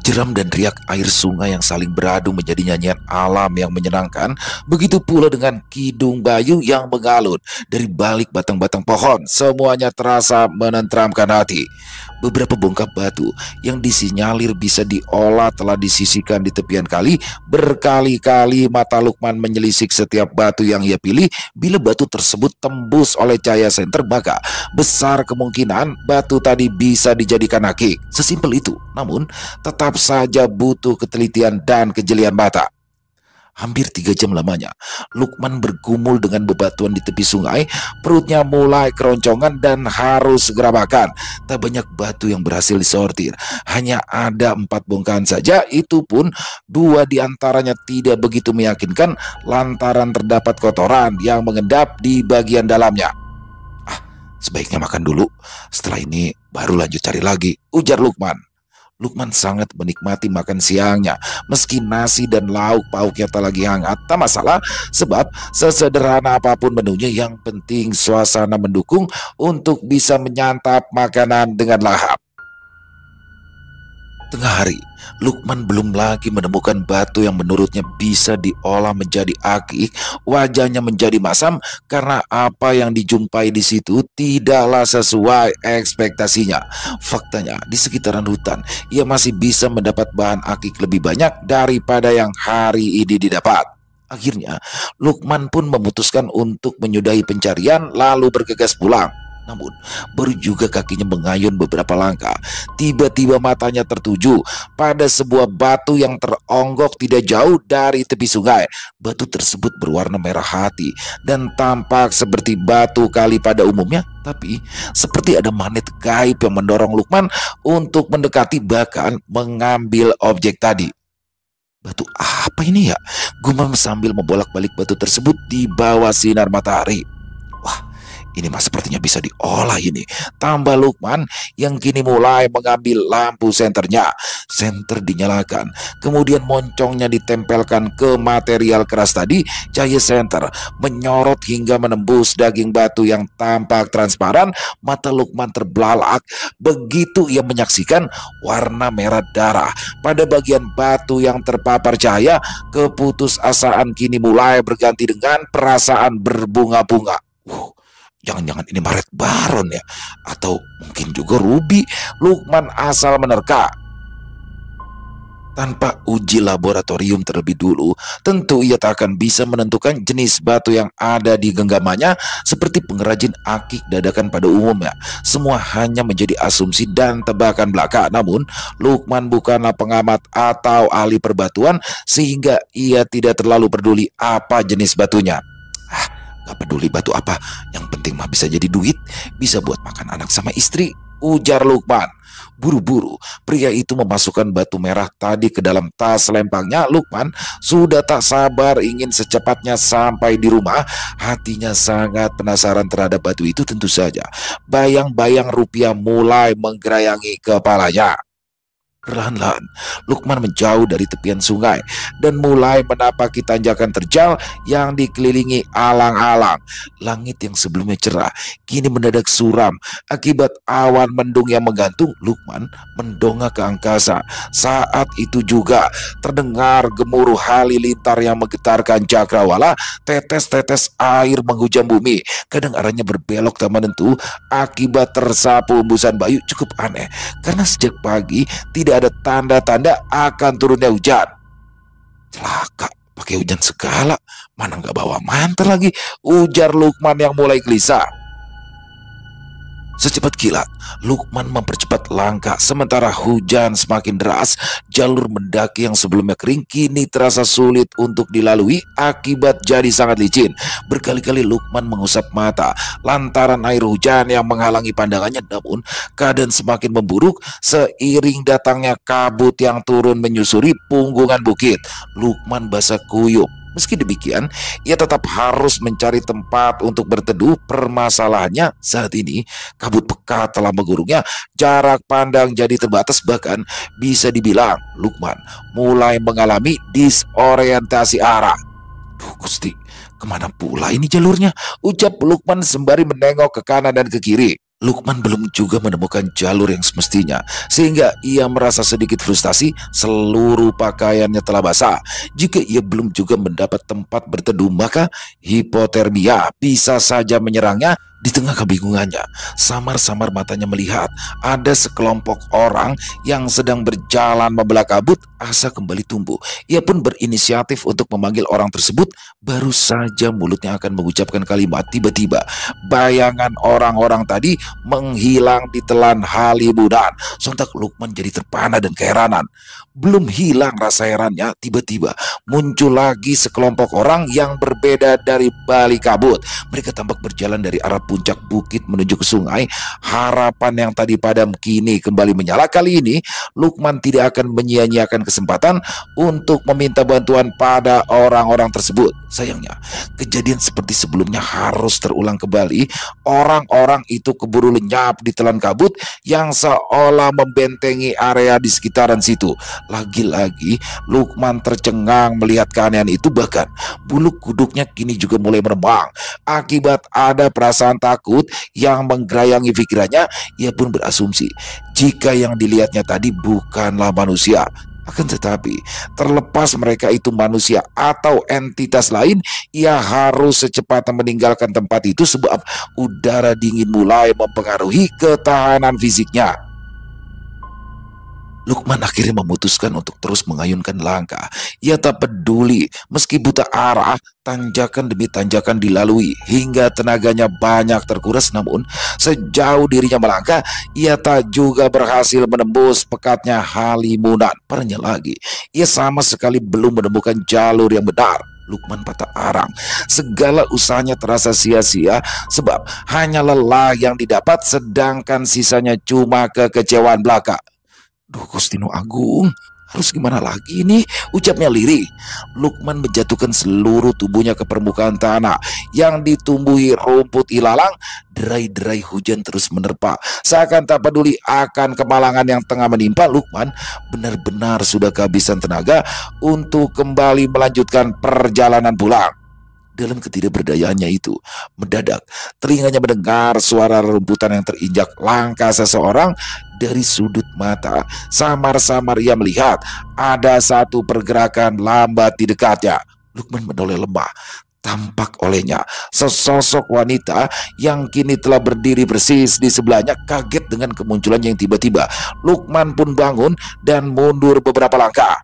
Jeram dan riak air sungai yang saling beradu menjadi nyanyian alam yang menyenangkan. Begitu pula dengan kidung bayu yang mengalun dari balik batang-batang pohon. Semuanya terasa menenteramkan hati. Beberapa bongkah batu yang disinyalir bisa diolah telah disisihkan di tepian kali. Berkali-kali mata Lukman menyelisik setiap batu yang ia pilih. Bila batu tersebut tembus oleh cahaya senter, maka besar kemungkinan batu tadi bisa dijadikan akik. Sesimpel itu, namun tetap saja butuh ketelitian dan kejelian mata. Hampir 3 jam lamanya, Lukman bergumul dengan bebatuan di tepi sungai. Perutnya mulai keroncongan dan harus segera makan. Tak banyak batu yang berhasil disortir. Hanya ada 4 bongkahan saja. Itu pun 2 diantaranya tidak begitu meyakinkan lantaran terdapat kotoran yang mengendap di bagian dalamnya. Sebaiknya makan dulu. Setelah ini baru lanjut cari lagi, ujar Lukman. Lukman sangat menikmati makan siangnya. Meski nasi dan lauk pauknya tak lagi hangat, tak masalah, sebab sesederhana apapun menunya, yang penting suasana mendukung untuk bisa menyantap makanan dengan lahap. Tengah hari, Lukman belum lagi menemukan batu yang menurutnya bisa diolah menjadi akik. Wajahnya menjadi masam karena apa yang dijumpai di situ tidaklah sesuai ekspektasinya. Faktanya, di sekitaran hutan ia masih bisa mendapat bahan akik lebih banyak daripada yang hari ini didapat. Akhirnya, Lukman pun memutuskan untuk menyudahi pencarian lalu bergegas pulang. Namun, baru juga kakinya mengayun beberapa langkah, tiba-tiba matanya tertuju pada sebuah batu yang teronggok tidak jauh dari tepi sungai. Batu tersebut berwarna merah hati dan tampak seperti batu kali pada umumnya, tapi seperti ada magnet gaib yang mendorong Lukman untuk mendekati bahkan mengambil objek tadi. Batu apa ini ya? Gumam sambil membolak-balik batu tersebut di bawah sinar matahari. Wah, ini mah sepertinya bisa diolah ini. Tambah Lukman yang kini mulai mengambil lampu senternya. Senter dinyalakan, kemudian moncongnya ditempelkan ke material keras tadi. Cahaya senter menyorot hingga menembus daging batu yang tampak transparan. Mata Lukman terbelalak begitu ia menyaksikan warna merah darah pada bagian batu yang terpapar cahaya. Keputusasaan kini mulai berganti dengan perasaan berbunga-bunga. Jangan-jangan ini Maret Baron ya, atau mungkin juga Ruby. Lukman asal menerka. Tanpa uji laboratorium terlebih dulu, tentu ia tak akan bisa menentukan jenis batu yang ada di genggamannya. Seperti pengrajin akik dadakan pada umumnya, semua hanya menjadi asumsi dan tebakan belaka. Namun Lukman bukanlah pengamat atau ahli perbatuan, sehingga ia tidak terlalu peduli apa jenis batunya. Gak peduli batu apa, yang penting mah bisa jadi duit, bisa buat makan anak sama istri, ujar Lukman. Buru-buru pria itu memasukkan batu merah tadi ke dalam tas lempangnya. Lukman sudah tak sabar ingin secepatnya sampai di rumah. Hatinya sangat penasaran terhadap batu itu tentu saja. Bayang-bayang rupiah mulai menggerayangi kepalanya. Perlahan-lahan Lukman menjauh dari tepian sungai dan mulai menapaki tanjakan terjal yang dikelilingi alang-alang. Langit yang sebelumnya cerah kini mendadak suram akibat awan mendung yang menggantung. Lukman mendongak ke angkasa. Saat itu juga terdengar gemuruh halilintar yang menggetarkan cakrawala. Tetes-tetes air menghujam bumi, kadang arahnya berbelok tak menentu akibat tersapu embusan bayu. Cukup aneh karena sejak pagi tidak ada tanda-tanda akan turunnya hujan. Celaka, pakai hujan segala, mana nggak bawa mantel lagi, ujar Lukman yang mulai gelisah. Secepat kilat, Lukman mempercepat langkah. Sementara hujan semakin deras, jalur mendaki yang sebelumnya kering kini terasa sulit untuk dilalui akibat jadi sangat licin. Berkali-kali Lukman mengusap mata lantaran air hujan yang menghalangi pandangannya. Namun keadaan semakin memburuk seiring datangnya kabut yang turun menyusuri punggungan bukit. Lukman basah kuyup. Meski demikian, ia tetap harus mencari tempat untuk berteduh. Permasalahannya saat ini, kabut pekat telah menggurungnya. Jarak pandang jadi terbatas, bahkan bisa dibilang Lukman mulai mengalami disorientasi arah. Duh Gusti, kemana pula ini jalurnya? Ucap Lukman sembari menengok ke kanan dan ke kiri. Lukman belum juga menemukan jalur yang semestinya, sehingga ia merasa sedikit frustasi. Seluruh pakaiannya telah basah. Jika ia belum juga mendapat tempat berteduh, maka hipotermia bisa saja menyerangnya. Di tengah kebingungannya, samar-samar matanya melihat ada sekelompok orang yang sedang berjalan membelah kabut. Asa kembali tumbuh. Ia pun berinisiatif untuk memanggil orang tersebut. Baru saja mulutnya akan mengucapkan kalimat, tiba-tiba bayangan orang-orang tadi menghilang ditelan halimunan. Sontak Lukman jadi terpana dan keheranan. Belum hilang rasa herannya, tiba-tiba muncul lagi sekelompok orang yang berbeda dari balik kabut. Mereka tampak berjalan dari arah puncak bukit menuju ke sungai. Harapan yang tadi padam kini kembali menyala. Kali ini Lukman tidak akan menyia-nyiakan kesempatan untuk meminta bantuan pada orang-orang tersebut. Sayangnya, kejadian seperti sebelumnya harus terulang kembali. Orang-orang itu keburu lenyap di telan kabut yang seolah membentengi area di sekitaran situ. Lagi-lagi Lukman tercengang melihat keanehan itu. Bahkan bulu kuduknya kini juga mulai meremang akibat ada perasaan takut yang menggerayangi pikirannya. Ia pun berasumsi jika yang dilihatnya tadi bukanlah manusia. Akan tetapi, terlepas mereka itu manusia atau entitas lain, ia harus secepatnya meninggalkan tempat itu sebab udara dingin mulai mempengaruhi ketahanan fisiknya. Lukman akhirnya memutuskan untuk terus mengayunkan langkah. Ia tak peduli meski buta arah, tanjakan demi tanjakan dilalui hingga tenaganya banyak terkuras. Namun sejauh dirinya melangkah, ia tak juga berhasil menembus pekatnya halimunan. Parahnya lagi, ia sama sekali belum menemukan jalur yang benar. Lukman patah arang. Segala usahanya terasa sia-sia sebab hanya lelah yang didapat, sedangkan sisanya cuma kekecewaan belaka. Duh Gustino Agung, harus gimana lagi nih? Ucapnya lirih. Lukman menjatuhkan seluruh tubuhnya ke permukaan tanah yang ditumbuhi rumput ilalang. Derai-derai hujan terus menerpa. Seakan tak peduli akan kemalangan yang tengah menimpa, Lukman benar-benar sudah kehabisan tenaga untuk kembali melanjutkan perjalanan pulang. Dalam ketidakberdayaannya itu, mendadak telinganya mendengar suara rerumputan yang terinjak langkah seseorang. Dari sudut mata, samar-samar ia melihat ada satu pergerakan lambat di dekatnya. Lukman menoleh lemah. Tampak olehnya sesosok wanita yang kini telah berdiri persis di sebelahnya. Kaget dengan kemunculannya yang tiba-tiba, Lukman pun bangun dan mundur beberapa langkah.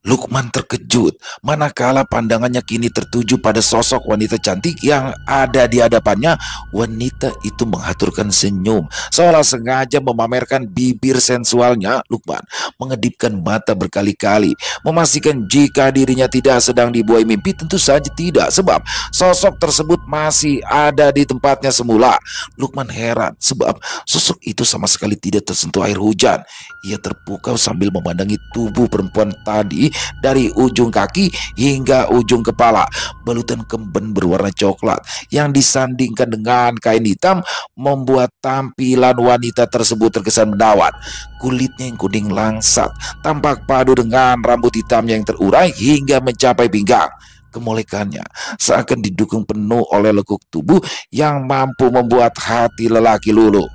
Lukman terkejut manakala pandangannya kini tertuju pada sosok wanita cantik yang ada di hadapannya. Wanita itu menghaturkan senyum, seolah sengaja memamerkan bibir sensualnya. Lukman mengedipkan mata berkali-kali, memastikan jika dirinya tidak sedang dibuai mimpi. Tentu saja tidak, sebab sosok tersebut masih ada di tempatnya semula. Lukman heran sebab sosok itu sama sekali tidak tersentuh air hujan. Ia terpukau sambil memandangi tubuh perempuan tadi dari ujung kaki hingga ujung kepala. Balutan kemben berwarna coklat yang disandingkan dengan kain hitam membuat tampilan wanita tersebut terkesan menawan. Kulitnya yang kuning langsat tampak padu dengan rambut hitamnya yang terurai hingga mencapai pinggang. Kemolekannya seakan didukung penuh oleh lekuk tubuh yang mampu membuat hati lelaki luluh.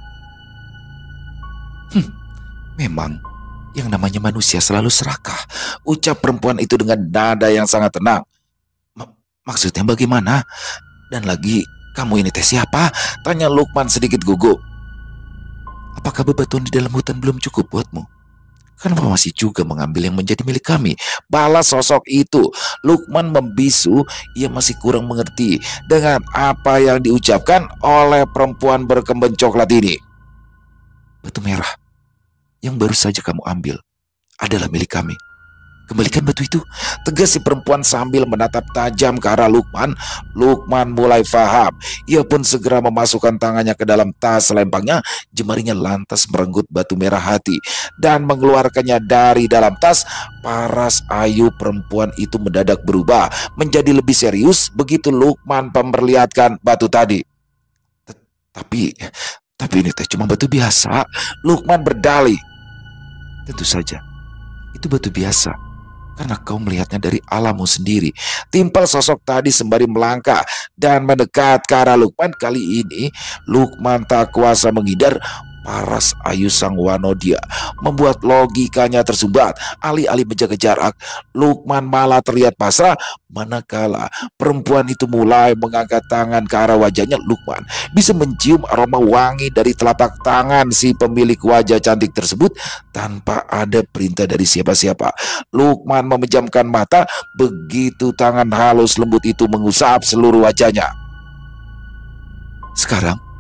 Memang yang namanya manusia selalu serakah, ucap perempuan itu dengan nada yang sangat tenang. Maksudnya bagaimana? Dan lagi, kamu ini teh siapa? Tanya Lukman sedikit gugup. Apakah bebatuan di dalam hutan belum cukup buatmu? Kenapa masih juga mengambil yang menjadi milik kami? Balas sosok itu. Lukman membisu, ia masih kurang mengerti dengan apa yang diucapkan oleh perempuan berkemben coklat ini. Batu merah yang baru saja kamu ambil adalah milik kami. Kembalikan batu itu, tegas si perempuan sambil menatap tajam ke arah Lukman. Lukman mulai faham. Ia pun segera memasukkan tangannya ke dalam tas selempangnya. Jemarinya lantas merenggut batu merah hati dan mengeluarkannya dari dalam tas. Paras ayu perempuan itu mendadak berubah menjadi lebih serius begitu Lukman memperlihatkan batu tadi. Tapi ini teh cuma batu biasa, Lukman berdalih. Tentu saja, itu batu biasa, karena kau melihatnya dari alammu sendiri. Timpal sosok tadi sembari melangkah dan mendekat ke arah Lukman. Kali ini Lukman tak kuasa menghindar. Paras ayu sang wanodia membuat logikanya tersumbat. Alih-alih menjaga jarak, Lukman malah terlihat pasrah. Manakala perempuan itu mulai mengangkat tangan ke arah wajahnya, Lukman bisa mencium aroma wangi dari telapak tangan si pemilik wajah cantik tersebut. Tanpa ada perintah dari siapa-siapa, Lukman memejamkan mata begitu tangan halus lembut itu mengusap seluruh wajahnya. Sekarang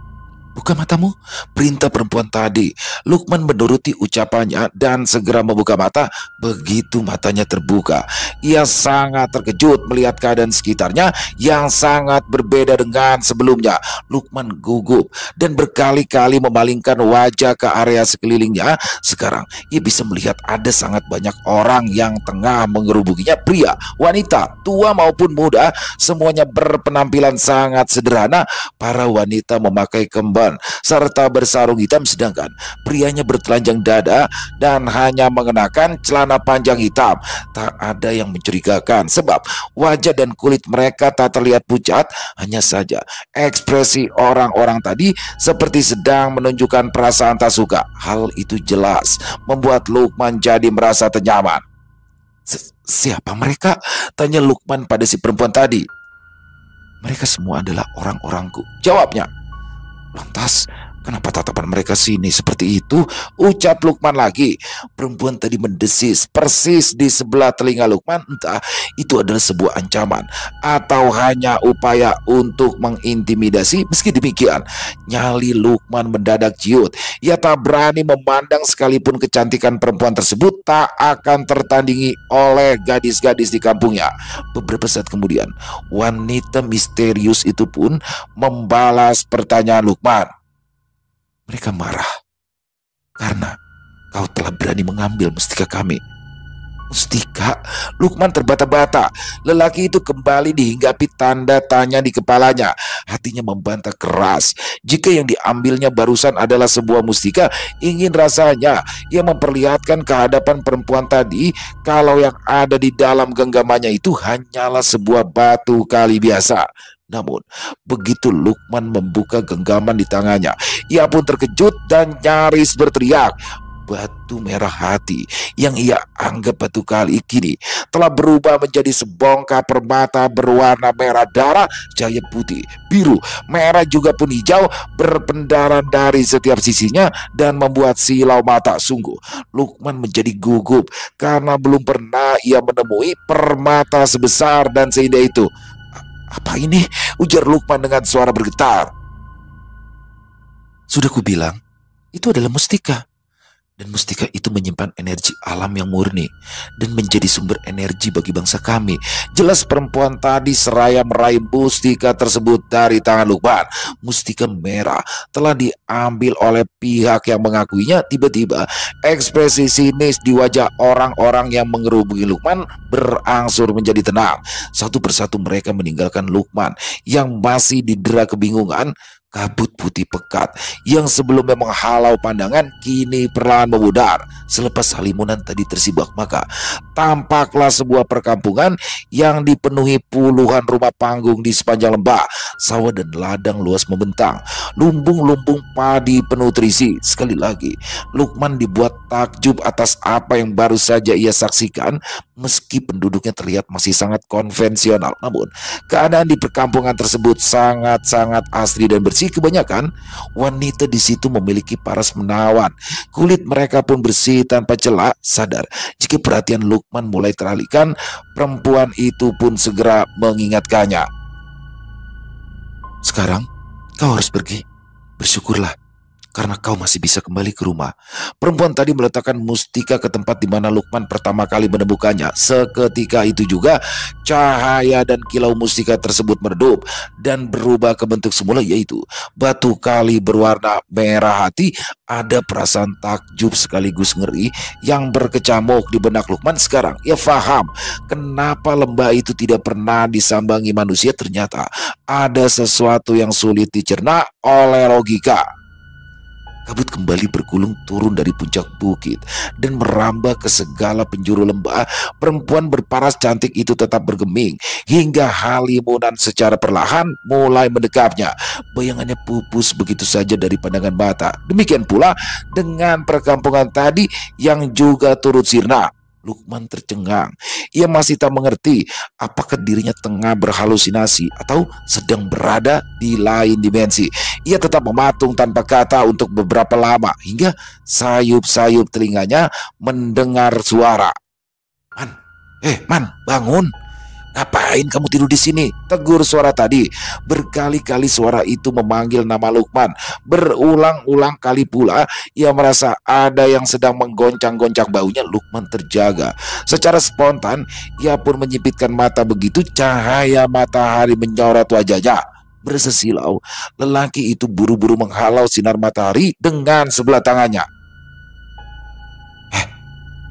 buka matamu, perintah perempuan tadi. Lukman menuruti ucapannya dan segera membuka mata. Begitu matanya terbuka, ia sangat terkejut melihat keadaan sekitarnya yang sangat berbeda dengan sebelumnya. Lukman gugup dan berkali-kali memalingkan wajah ke area sekelilingnya. Sekarang ia bisa melihat ada sangat banyak orang yang tengah mengerubukinya. Pria, wanita, tua maupun muda, semuanya berpenampilan sangat sederhana. Para wanita memakai kemben serta bersarung hitam, sedangkan prianya bertelanjang dada dan hanya mengenakan celana panjang hitam. Tak ada yang mencurigakan sebab wajah dan kulit mereka tak terlihat pucat. Hanya saja ekspresi orang-orang tadi seperti sedang menunjukkan perasaan tak suka. Hal itu jelas membuat Lukman jadi merasa ternyaman. Siapa mereka? Tanya Lukman pada si perempuan tadi. Mereka semua adalah orang-orangku, jawabnya. Lantas, kenapa tatapan mereka sini seperti itu? Ucap Lukman lagi. Perempuan tadi mendesis persis di sebelah telinga Lukman. Entah itu adalah sebuah ancaman atau hanya upaya untuk mengintimidasi. Meski demikian, nyali Lukman mendadak ciut. Ia tak berani memandang sekalipun kecantikan perempuan tersebut tak akan tertandingi oleh gadis-gadis di kampungnya. Beberapa saat kemudian, wanita misterius itu pun membalas pertanyaan Lukman. Mereka marah karena Kau telah berani mengambil mustika kami. Mustika? Lukman terbata-bata. Lelaki itu kembali dihinggapi tanda tanya di kepalanya. Hatinya membantah keras. Jika yang diambilnya barusan adalah sebuah mustika, ingin rasanya ia memperlihatkan ke hadapan perempuan tadi kalau yang ada di dalam genggamannya itu hanyalah sebuah batu kali biasa. Namun, begitu Lukman membuka genggaman di tangannya, ia pun terkejut dan nyaris berteriak. Batu merah hati yang ia anggap batu kali kini telah berubah menjadi sebongkah permata berwarna merah darah, cahaya putih, biru, merah juga pun hijau berpendaran dari setiap sisinya dan membuat silau mata. Sungguh, Lukman menjadi gugup karena belum pernah ia menemui permata sebesar dan seindah itu. Apa ini? Ujar Lukman dengan suara bergetar. Sudah kubilang, itu adalah mustika. Dan mustika itu menyimpan energi alam yang murni dan menjadi sumber energi bagi bangsa kami. Jelas perempuan tadi seraya meraih mustika tersebut dari tangan Lukman. Mustika merah telah diambil oleh pihak yang mengakuinya. Tiba-tiba ekspresi sinis di wajah orang-orang yang mengerubungi Lukman berangsur menjadi tenang. Satu persatu mereka meninggalkan Lukman yang masih didera kebingungan. Kabut putih pekat yang sebelumnya menghalau pandangan kini perlahan memudar. Selepas halimunan tadi tersibak, maka tampaklah sebuah perkampungan yang dipenuhi puluhan rumah panggung di sepanjang lembah. Sawah dan ladang luas membentang, lumbung-lumbung padi penuh terisi. Sekali lagi Lukman dibuat takjub atas apa yang baru saja ia saksikan. Meski penduduknya terlihat masih sangat konvensional, namun keadaan di perkampungan tersebut sangat-sangat asri dan bersih. Kebanyakan wanita di situ memiliki paras menawan. Kulit mereka pun bersih tanpa celah. Sadar jika perhatian Lukman mulai teralihkan, perempuan itu pun segera mengingatkannya. Sekarang kau harus pergi. Bersyukurlah karena kau masih bisa kembali ke rumah. Perempuan tadi meletakkan mustika ke tempat di mana Lukman pertama kali menemukannya. Seketika itu juga cahaya dan kilau mustika tersebut meredup dan berubah ke bentuk semula, yaitu batu kali berwarna merah hati. Ada perasaan takjub sekaligus ngeri yang berkecamuk di benak Lukman. Sekarang ia faham kenapa lembah itu tidak pernah disambangi manusia. Ternyata ada sesuatu yang sulit dicerna oleh logika. Kabut kembali bergulung turun dari puncak bukit dan merambah ke segala penjuru lembah. Perempuan berparas cantik itu tetap bergeming hingga halimunan secara perlahan mulai mendekapnya. Bayangannya pupus begitu saja dari pandangan mata. Demikian pula dengan perkampungan tadi yang juga turut sirna. Lukman tercengang. Ia masih tak mengerti apakah dirinya tengah berhalusinasi atau sedang berada di lain dimensi. Ia tetap mematung tanpa kata untuk beberapa lama hingga sayup-sayup telinganya mendengar suara. Man, bangun. Ngapain kamu tidur di sini? Tegur suara tadi. Berkali-kali suara itu memanggil nama Lukman. Berulang-ulang kali pula ia merasa ada yang sedang menggoncang-goncang baunya. Lukman terjaga. Secara spontan ia pun menyipitkan mata. Begitu cahaya matahari menyorot wajahnya. Bersesilau, lelaki itu buru-buru menghalau sinar matahari dengan sebelah tangannya.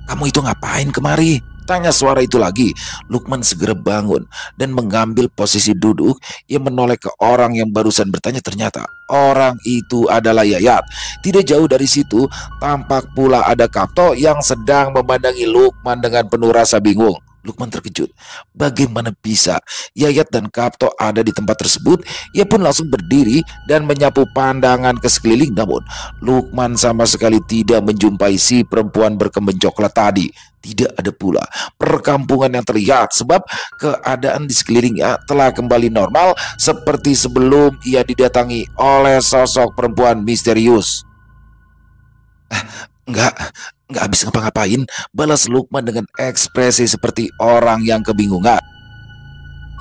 Kamu itu ngapain kemari? Tanya suara itu lagi. Lukman segera bangun dan mengambil posisi duduk. Ia menoleh ke orang yang barusan bertanya. Ternyata orang itu adalah Yayat. Tidak jauh dari situ tampak pula ada Kapto yang sedang memandangi Lukman dengan penuh rasa bingung. Lukman terkejut. Bagaimana bisa Yayat dan Kapto ada di tempat tersebut? Ia pun langsung berdiri dan menyapu pandangan ke sekeliling. Namun Lukman sama sekali tidak menjumpai si perempuan berkemben coklat tadi. Tidak ada pula perkampungan yang terlihat, sebab keadaan di sekelilingnya telah kembali normal seperti sebelum ia didatangi oleh sosok perempuan misterius. Nggak habis ngapa-ngapain, balas Lukman dengan ekspresi seperti orang yang kebingungan.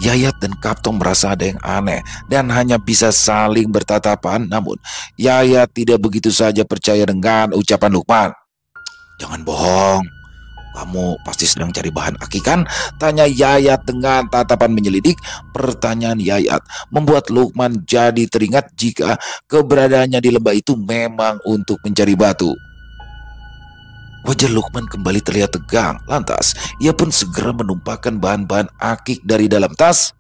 Yayat dan Kapto merasa ada yang aneh dan hanya bisa saling bertatapan. Namun Yayat tidak begitu saja percaya dengan ucapan Lukman. Jangan bohong, kamu pasti sedang cari bahan aki kan? Tanya Yayat dengan tatapan menyelidik. Pertanyaan Yayat membuat Lukman jadi teringat jika keberadaannya di lembah itu memang untuk mencari batu. Wajah Lukman kembali terlihat tegang. Lantas, ia pun segera menumpahkan bahan-bahan akik dari dalam tas.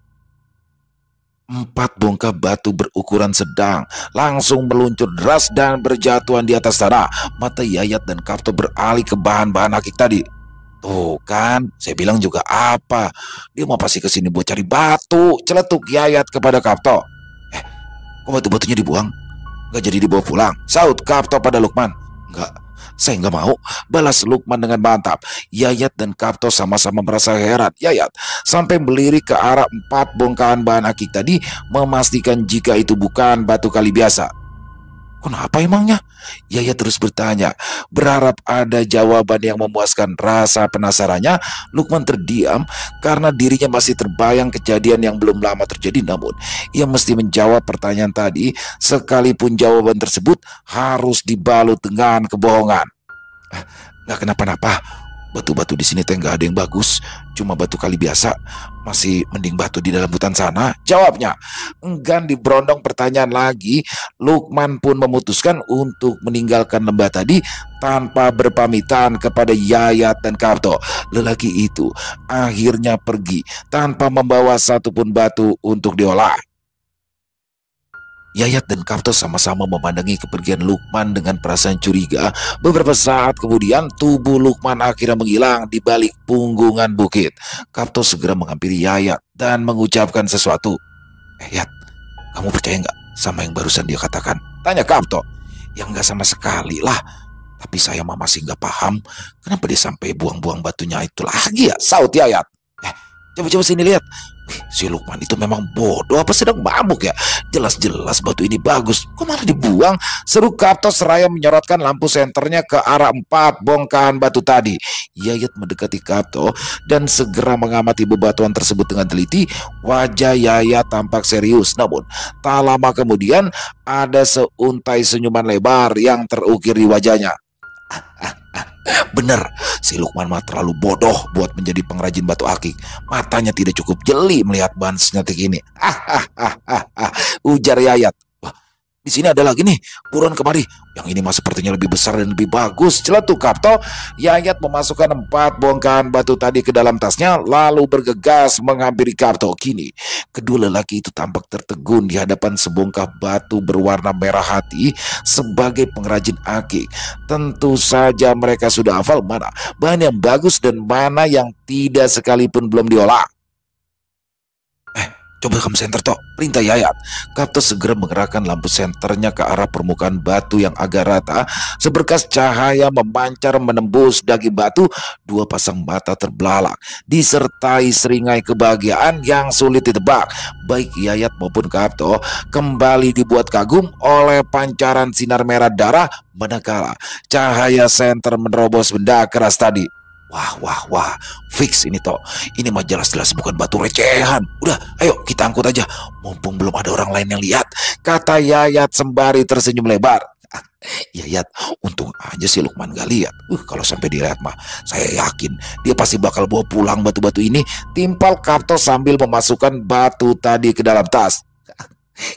4 bongkah batu berukuran sedang langsung meluncur deras dan berjatuhan di atas tanah. Mata Yayat dan Kapto beralih ke bahan-bahan akik tadi. Tuh kan, saya bilang juga apa. Dia mau pasti kesini buat cari batu. Celetuk Yayat kepada Kapto. Kok batu-batunya dibuang? Nggak jadi dibawa pulang? Saut Kapto pada Lukman. Nggak, saya nggak mau, balas Lukman dengan mantap. Yayat dan Kapto sama-sama merasa heran. Yayat sampai melirik ke arah 4 bongkahan bahan akik tadi, memastikan jika itu bukan batu kali biasa. Kenapa emangnya? Yayat terus bertanya, berharap ada jawaban yang memuaskan rasa penasarannya. Lukman terdiam karena dirinya masih terbayang kejadian yang belum lama terjadi. Namun, ia mesti menjawab pertanyaan tadi, sekalipun jawaban tersebut harus dibalut dengan kebohongan. Nggak kenapa-napa. Batu-batu di sini teh nggak ada yang bagus, cuma batu kali biasa. Masih mending batu di dalam hutan sana, jawabnya. Enggan diberondong pertanyaan lagi, Lukman pun memutuskan untuk meninggalkan lembah tadi tanpa berpamitan kepada Yayat dan Kapto. Lelaki itu akhirnya pergi tanpa membawa satupun batu untuk diolah. Yayat dan Kapto sama-sama memandangi kepergian Lukman dengan perasaan curiga. Beberapa saat kemudian tubuh Lukman akhirnya menghilang di balik punggungan bukit. Kapto segera menghampiri Yayat dan mengucapkan sesuatu. Yat, kamu percaya nggak sama yang barusan dia katakan? Tanya Kapto. Yang nggak sama sekali lah. Tapi saya mah masih nggak paham kenapa dia sampai buang-buang batunya itu lagi ya, saut Yayat. Coba-coba sini lihat. Si Lukman itu memang bodoh apa sedang mabuk ya? Jelas-jelas batu ini bagus, kok malah dibuang? Seru Kapto seraya menyorotkan lampu senternya ke arah 4 bongkahan batu tadi. Yayat mendekati Kapto dan segera mengamati bebatuan tersebut dengan teliti. Wajah Yayat tampak serius, namun tak lama kemudian ada seuntai senyuman lebar yang terukir di wajahnya. Bener, si Lukman mah terlalu bodoh buat menjadi pengrajin batu akik. Matanya tidak cukup jeli melihat bahan senyatik ini. Ujar Yayat. Wah, di sini ada lagi nih, buruan kemari. Yang ini mah sepertinya lebih besar dan lebih bagus. Celetuk Kapto. Yayat memasukkan 4 bongkahan batu tadi ke dalam tasnya, lalu bergegas menghampiri Kapto. Kini, kedua lelaki itu tampak tertegun di hadapan sebongkah batu berwarna merah hati sebagai pengrajin akik. Tentu saja mereka sudah hafal mana bahan yang bagus dan mana yang tidak sekalipun belum diolah. Coba kamu senter toh, perintah Yayat. Kapto segera mengerahkan lampu senternya ke arah permukaan batu yang agak rata. Seberkas cahaya memancar menembus daging batu. 2 pasang mata terbelalak, disertai seringai kebahagiaan yang sulit ditebak. Baik Yayat maupun Kapto kembali dibuat kagum oleh pancaran sinar merah darah manakala cahaya senter menerobos benda keras tadi. Wah, fix ini toh. Ini mah jelas-jelas bukan batu recehan. Udah, ayo kita angkut aja. Mumpung belum ada orang lain yang lihat, kata Yayat sembari tersenyum lebar. Yayat, untung aja si Lukman gak lihat. Kalau sampai dilihat mah, saya yakin dia pasti bakal bawa pulang batu-batu ini. Timpal Kapto sambil memasukkan batu tadi ke dalam tas.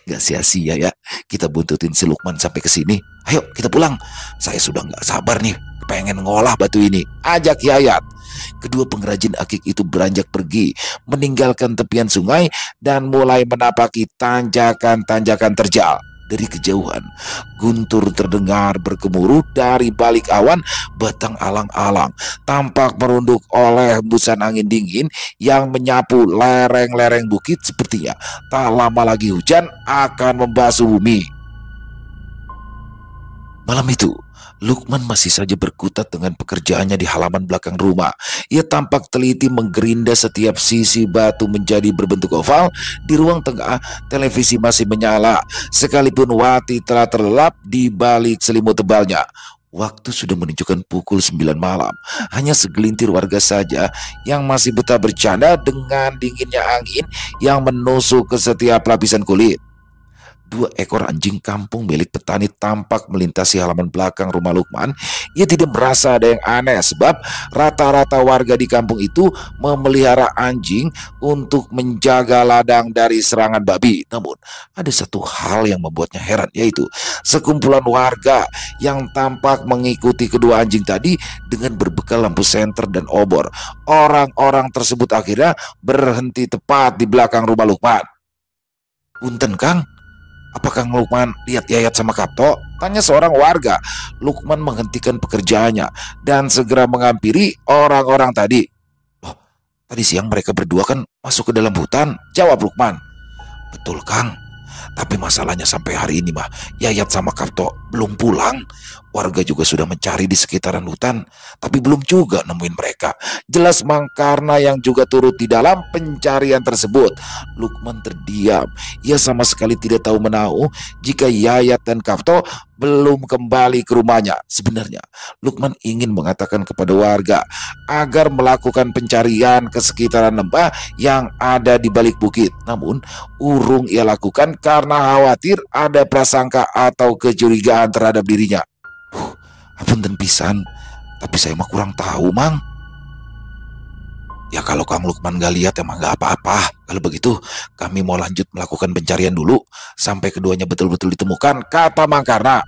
Gak sia-sia ya kita buntutin si Lukman sampai ke sini. Ayo kita pulang. Saya sudah gak sabar nih pengen ngolah batu ini, ajak Yayat. Kedua pengrajin akik itu beranjak pergi, meninggalkan tepian sungai dan mulai menapaki tanjakan-tanjakan terjal. Dari kejauhan, guntur terdengar bergemuruh dari balik awan. Batang alang-alang tampak merunduk oleh hembusan angin dingin yang menyapu lereng-lereng bukit. Sepertinya tak lama lagi hujan akan membasuh bumi. Malam itu, Lukman masih saja berkutat dengan pekerjaannya di halaman belakang rumah. Ia tampak teliti menggerinda setiap sisi batu menjadi berbentuk oval. Di ruang tengah, televisi masih menyala, sekalipun Wati telah terlelap di balik selimut tebalnya. Waktu sudah menunjukkan pukul 9 malam. Hanya segelintir warga saja yang masih betah bercanda dengan dinginnya angin yang menusuk ke setiap lapisan kulit. Dua ekor anjing kampung milik petani tampak melintasi halaman belakang rumah Lukman. Ia tidak merasa ada yang aneh sebab rata-rata warga di kampung itu memelihara anjing untuk menjaga ladang dari serangan babi. Namun, ada satu hal yang membuatnya heran, yaitu sekumpulan warga yang tampak mengikuti kedua anjing tadi dengan berbekal lampu senter dan obor. Orang-orang tersebut akhirnya berhenti tepat di belakang rumah Lukman. "Punten, Kang. Apakah Lukman lihat Yayat sama Kapto?" tanya seorang warga. Lukman menghentikan pekerjaannya dan segera menghampiri orang-orang tadi. "Loh, tadi siang mereka berdua kan masuk ke dalam hutan," jawab Lukman. "Betul, Kang. Tapi masalahnya sampai hari ini mah Yayat sama Kapto belum pulang. Warga juga sudah mencari di sekitaran hutan, tapi belum juga nemuin mereka," jelas Mang Karna yang juga turut di dalam pencarian tersebut. Lukman terdiam. Ia sama sekali tidak tahu menahu jika Yayat dan Kapto belum kembali ke rumahnya. Sebenarnya Lukman ingin mengatakan kepada warga agar melakukan pencarian ke sekitaran lembah yang ada di balik bukit. Namun urung ia lakukan karena khawatir ada prasangka atau kecurigaan terhadap dirinya. "Apunten pisan, tapi saya mah kurang tahu, Mang." "Ya kalau Kang Lukman gak lihat emang gak apa-apa. Kalau begitu kami mau lanjut melakukan pencarian dulu sampai keduanya betul-betul ditemukan," kata Mang Karna.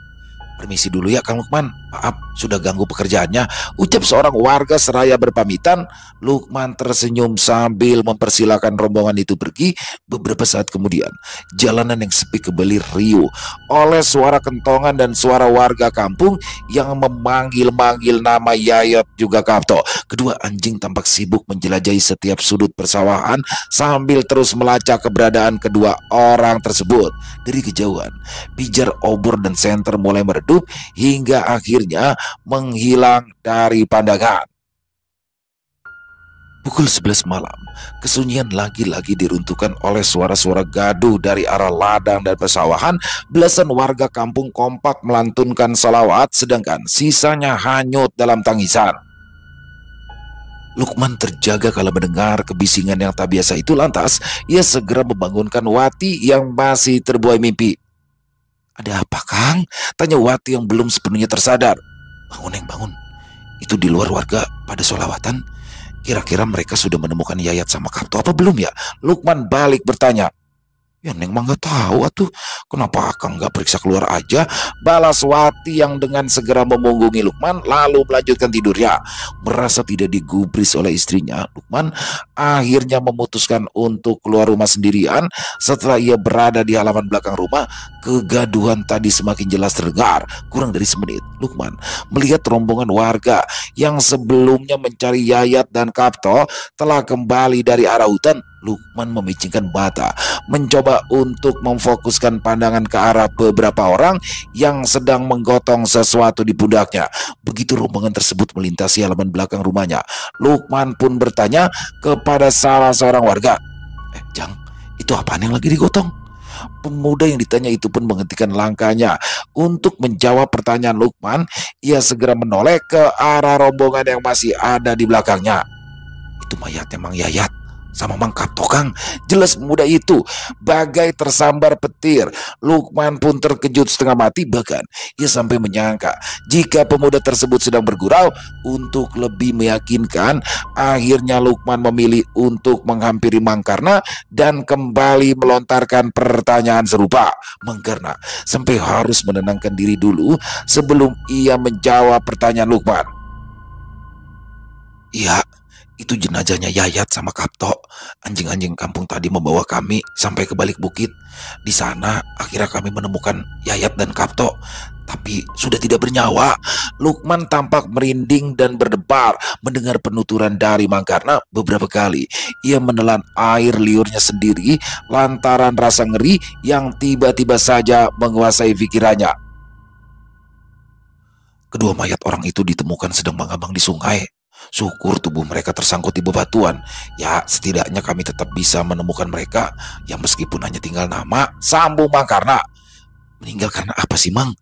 "Permisi dulu ya Kang Lukman, maaf sudah ganggu pekerjaannya," ucap seorang warga seraya berpamitan. Lukman tersenyum sambil mempersilahkan rombongan itu pergi. Beberapa saat kemudian, jalanan yang sepi kembali riuh oleh suara kentongan dan suara warga kampung yang memanggil-manggil nama Yayat juga Kapto. Kedua anjing tampak sibuk menjelajahi setiap sudut persawahan sambil terus melacak keberadaan kedua orang tersebut. Dari kejauhan, pijar obor dan senter mulai meredup hingga akhirnya menghilang dari pandangan. Pukul 11 malam, kesunyian lagi-lagi diruntuhkan oleh suara-suara gaduh dari arah ladang dan persawahan. Belasan warga kampung kompak melantunkan salawat, sedangkan sisanya hanyut dalam tangisan. Lukman terjaga kala mendengar kebisingan yang tak biasa itu. Lantas ia segera membangunkan Wati yang masih terbuai mimpi. "Ada apa, Kang?" tanya Wati yang belum sepenuhnya tersadar. "Bangun, Neng, bangun. Itu di luar warga pada sholawatan. Kira-kira mereka sudah menemukan Yayat sama Kapto apa belum ya?" Lukman balik bertanya. "Ya Neng mah gak tahu atuh. Kenapa Akang gak periksa keluar aja?" balas Wati yang dengan segera memunggungi Lukman lalu melanjutkan tidurnya. Merasa tidak digubris oleh istrinya, Lukman akhirnya memutuskan untuk keluar rumah sendirian. Setelah ia berada di halaman belakang rumah, kegaduhan tadi semakin jelas terdengar. Kurang dari semenit, Lukman melihat rombongan warga yang sebelumnya mencari Yayat dan Kapto telah kembali dari arah hutan. Lukman memicingkan mata, mencoba untuk memfokuskan pandangan ke arah beberapa orang yang sedang menggotong sesuatu di pundaknya. Begitu rombongan tersebut melintasi halaman belakang rumahnya, Lukman pun bertanya kepada salah seorang warga, "Jang, itu apaan yang lagi digotong?" Pemuda yang ditanya itu pun menghentikan langkahnya untuk menjawab pertanyaan Lukman. Ia segera menoleh ke arah rombongan yang masih ada di belakangnya. "Itu mayatnya Mang Yayat sama Mang Kapto, Kang," jelas pemuda itu bagai tersambar petir. Lukman pun terkejut setengah mati, bahkan ia sampai menyangka jika pemuda tersebut sedang bergurau. Untuk lebih meyakinkan, akhirnya Lukman memilih untuk menghampiri Mang Karna dan kembali melontarkan pertanyaan serupa. Mang Karna sampai harus menenangkan diri dulu sebelum ia menjawab pertanyaan Lukman. "Iya, itu jenazahnya Yayat sama Kapto. Anjing-anjing kampung tadi membawa kami sampai ke balik bukit. Di sana akhirnya kami menemukan Yayat dan Kapto, tapi sudah tidak bernyawa." Lukman tampak merinding dan berdebar mendengar penuturan dari Mang Karna. Beberapa kali ia menelan air liurnya sendiri lantaran rasa ngeri yang tiba-tiba saja menguasai pikirannya. Kedua mayat orang itu ditemukan sedang mengambang di sungai. Syukur tubuh mereka tersangkut di bebatuan. Ya setidaknya kami tetap bisa menemukan mereka. Ya meskipun hanya tinggal nama, sambung Mang Karna. "Meninggal karena apa sih, Mang?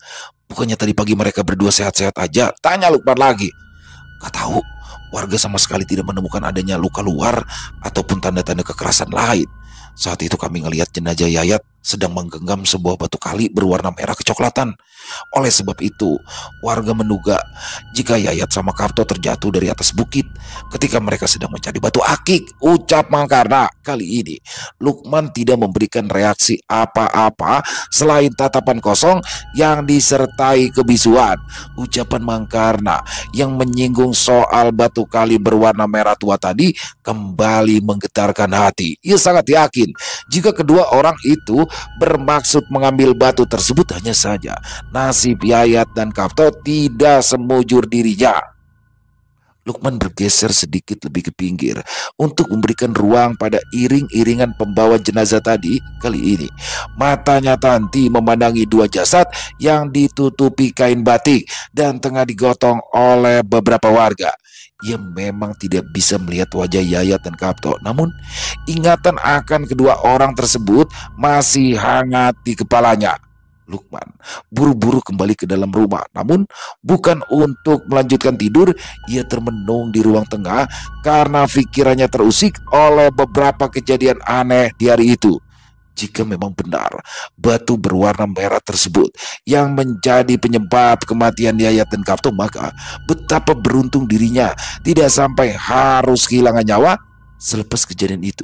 Bukannya tadi pagi mereka berdua sehat-sehat aja?" tanya Lukman lagi. "Gak tahu. Warga sama sekali tidak menemukan adanya luka luar ataupun tanda-tanda kekerasan lain. Saat itu kami ngelihat jenazah Yayat sedang menggenggam sebuah batu kali berwarna merah kecoklatan. Oleh sebab itu, warga menduga jika Yayat sama Karto terjatuh dari atas bukit ketika mereka sedang mencari batu akik, ucap Mangkarna. Kali ini, Lukman tidak memberikan reaksi apa-apa selain tatapan kosong yang disertai kebisuan. Ucapan Mangkarna yang menyinggung soal batu kali berwarna merah tua tadi kembali menggetarkan hati. Ia sangat yakin jika kedua orang itu bermaksud mengambil batu tersebut, hanya saja nasib Yayat dan Karto tidak semujur dirinya. Lukman bergeser sedikit lebih ke pinggir untuk memberikan ruang pada iring-iringan pembawa jenazah tadi. Kali ini, matanya Tanti memandangi dua jasad yang ditutupi kain batik dan tengah digotong oleh beberapa warga. Ia memang tidak bisa melihat wajah Yayat dan Karto, namun ingatan akan kedua orang tersebut masih hangat di kepalanya. Lukman buru-buru kembali ke dalam rumah, namun bukan untuk melanjutkan tidur. Ia termenung di ruang tengah karena pikirannya terusik oleh beberapa kejadian aneh di hari itu. Jika memang benar batu berwarna merah tersebut yang menjadi penyebab kematian Yayat dan Karto, maka betapa beruntung dirinya tidak sampai harus kehilangan nyawa selepas kejadian itu.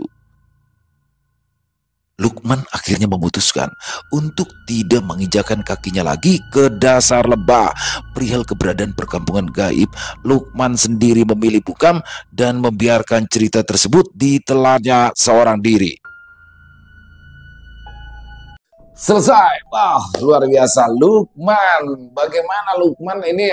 Lukman akhirnya memutuskan untuk tidak menginjakan kakinya lagi ke dasar lembah. Perihal keberadaan perkampungan gaib, Lukman sendiri memilih bungkam dan membiarkan cerita tersebut ditelannya seorang diri. Selesai. Wah, luar biasa Lukman. Bagaimana Lukman ini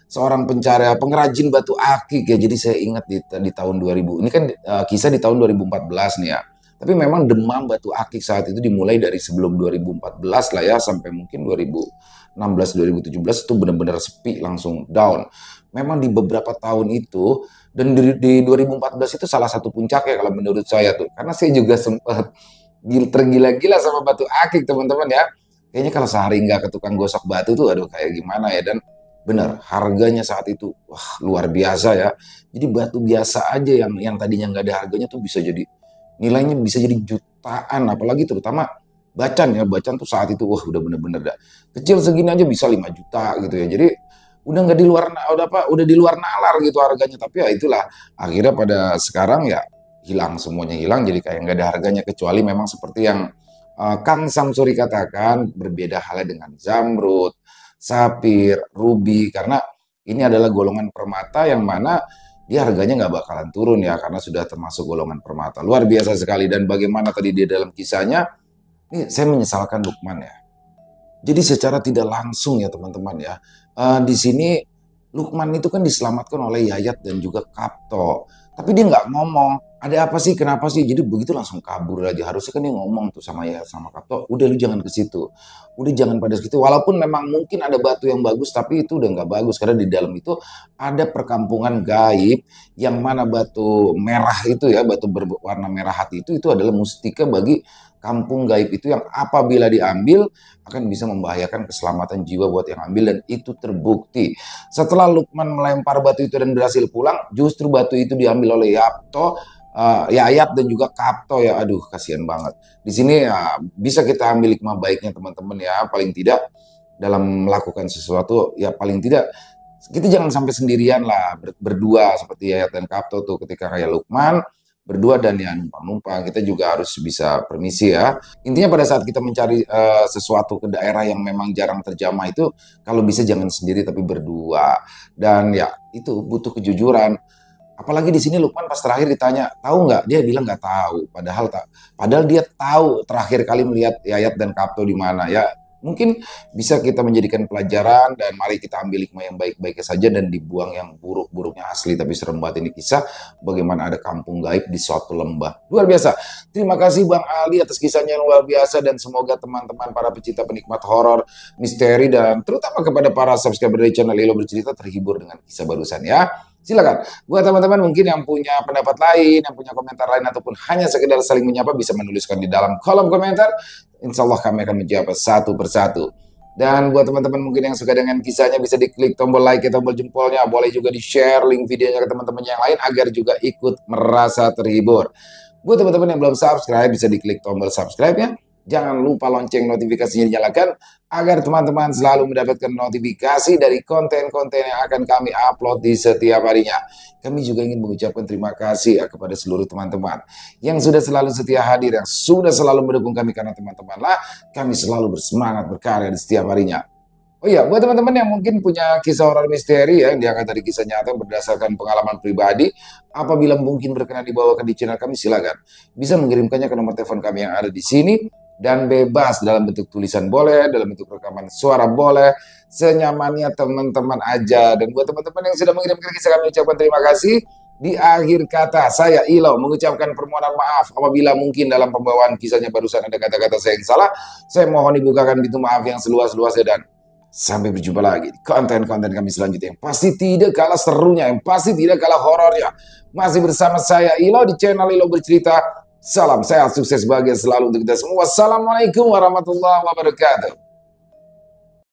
seorang pencari pengrajin batu akik ya. Jadi saya ingat di tahun 2000. Ini kan kisah di tahun 2014 nih ya. Tapi memang demam batu akik saat itu dimulai dari sebelum 2014 lah ya, sampai mungkin 2016 2017 itu benar-benar sepi, langsung down. Memang di beberapa tahun itu, dan di 2014 itu salah satu puncaknya kalau menurut saya tuh. Karena saya juga sempat tergila-gila sama batu akik teman-teman ya. Kayaknya kalau sehari nggak ke tukang gosok batu tuh aduh kayak gimana ya. Dan benar harganya saat itu wah luar biasa ya. Jadi batu biasa aja yang tadinya nggak ada harganya tuh bisa jadi nilainya bisa jadi jutaan, apalagi terutama bacan ya. Bacan tuh saat itu wah udah bener-bener dah kecil segini aja bisa 5 juta gitu ya. Jadi udah nggak di luar udah di luar nalar gitu harganya. Tapi ya itulah akhirnya pada sekarang ya hilang, semuanya hilang, jadi kayak nggak ada harganya. Kecuali memang seperti yang Kang Samsuri katakan, berbeda halnya dengan zamrud, sapir, ruby, karena ini adalah golongan permata yang mana dia harganya nggak bakalan turun ya, karena sudah termasuk golongan permata. Luar biasa sekali. Dan bagaimana tadi di dalam kisahnya, ini saya menyesalkan Lukman ya. Jadi secara tidak langsung ya teman-teman ya, di sini Lukman itu kan diselamatkan oleh Yayat dan juga Karto. Tapi dia nggak ngomong, ada apa sih, kenapa sih? Jadi begitu langsung kabur aja. Harusnya kan dia ngomong tuh sama Yayat sama Karto, udah lu jangan ke situ. Udah jangan pada situ. Walaupun memang mungkin ada batu yang bagus, tapi itu udah nggak bagus. Karena di dalam itu ada perkampungan gaib, yang mana batu merah itu ya, batu berwarna merah hati itu adalah mustika bagi kampung gaib itu, yang apabila diambil akan bisa membahayakan keselamatan jiwa buat yang ambil. Dan itu terbukti. Setelah Lukman melempar batu itu dan berhasil pulang, justru batu itu diambil oleh Yayat dan juga Karto ya. Aduh kasihan banget. Di sini ya, bisa kita ambil hikmah baiknya teman-teman ya. Paling tidak dalam melakukan sesuatu ya, paling tidak kita jangan sampai sendirian lah, berdua seperti Yayat dan Karto tuh. Ketika kayak Lukman berdua dan ya numpang-numpang, kita juga harus bisa permisi ya. Intinya pada saat kita mencari sesuatu ke daerah yang memang jarang terjamah itu, kalau bisa jangan sendiri tapi berdua. Dan ya itu butuh kejujuran. Apalagi di sini Lukman pas terakhir ditanya, tahu nggak? Dia bilang nggak tahu. Padahal dia tahu terakhir kali melihat Yayat dan Karto di mana ya. Mungkin bisa kita menjadikan pelajaran, dan mari kita ambil hikmah yang baik-baiknya saja dan dibuang yang buruk-buruknya. Asli tapi serem banget ini kisah bagaimana ada kampung gaib di suatu lembah. Luar biasa. Terima kasih Bang Ali atas kisahnya yang luar biasa, dan semoga teman-teman para pecinta penikmat horor, misteri, dan terutama kepada para subscriber dari channel Elo Bercerita terhibur dengan kisah barusan ya. Silakan buat teman-teman mungkin yang punya pendapat lain, yang punya komentar lain, ataupun hanya sekedar saling menyapa, bisa menuliskan di dalam kolom komentar. Insya Allah kami akan menjawab satu persatu. Dan buat teman-teman mungkin yang suka dengan kisahnya, bisa diklik tombol like, tombol jempolnya. Boleh juga di-share link videonya ke teman-teman yang lain agar juga ikut merasa terhibur. Buat teman-teman yang belum subscribe, bisa diklik tombol subscribe-nya. Jangan lupa lonceng notifikasinya dinyalakan agar teman-teman selalu mendapatkan notifikasi dari konten-konten yang akan kami upload di setiap harinya. Kami juga ingin mengucapkan terima kasih kepada seluruh teman-teman yang sudah selalu setia hadir, yang sudah selalu mendukung kami, karena teman-temanlah kami selalu bersemangat berkarya di setiap harinya. Oh iya, buat teman-teman yang mungkin punya kisah horor misteri yang diangkat dari kisah nyata berdasarkan pengalaman pribadi, apabila mungkin berkenan dibawakan di channel kami, silakan bisa mengirimkannya ke nomor telepon kami yang ada di sini, dan bebas dalam bentuk tulisan boleh, dalam bentuk rekaman suara boleh, senyamannya teman-teman aja. Dan buat teman-teman yang sudah mengirimkan kisah, kami ucapkan terima kasih. Di akhir kata, saya Ilo mengucapkan permohonan maaf apabila mungkin dalam pembawaan kisahnya barusan ada kata-kata saya yang salah. Saya mohon dibukakan pintu maaf yang seluas-luasnya, dan sampai berjumpa lagi di konten-konten kami selanjutnya yang pasti tidak kalah serunya, yang pasti tidak kalah horornya. Masih bersama saya Ilo di channel Ilo Bercerita. Salam sehat, sukses, bahagia selalu untuk kita semua. Wassalamualaikum warahmatullahi wabarakatuh.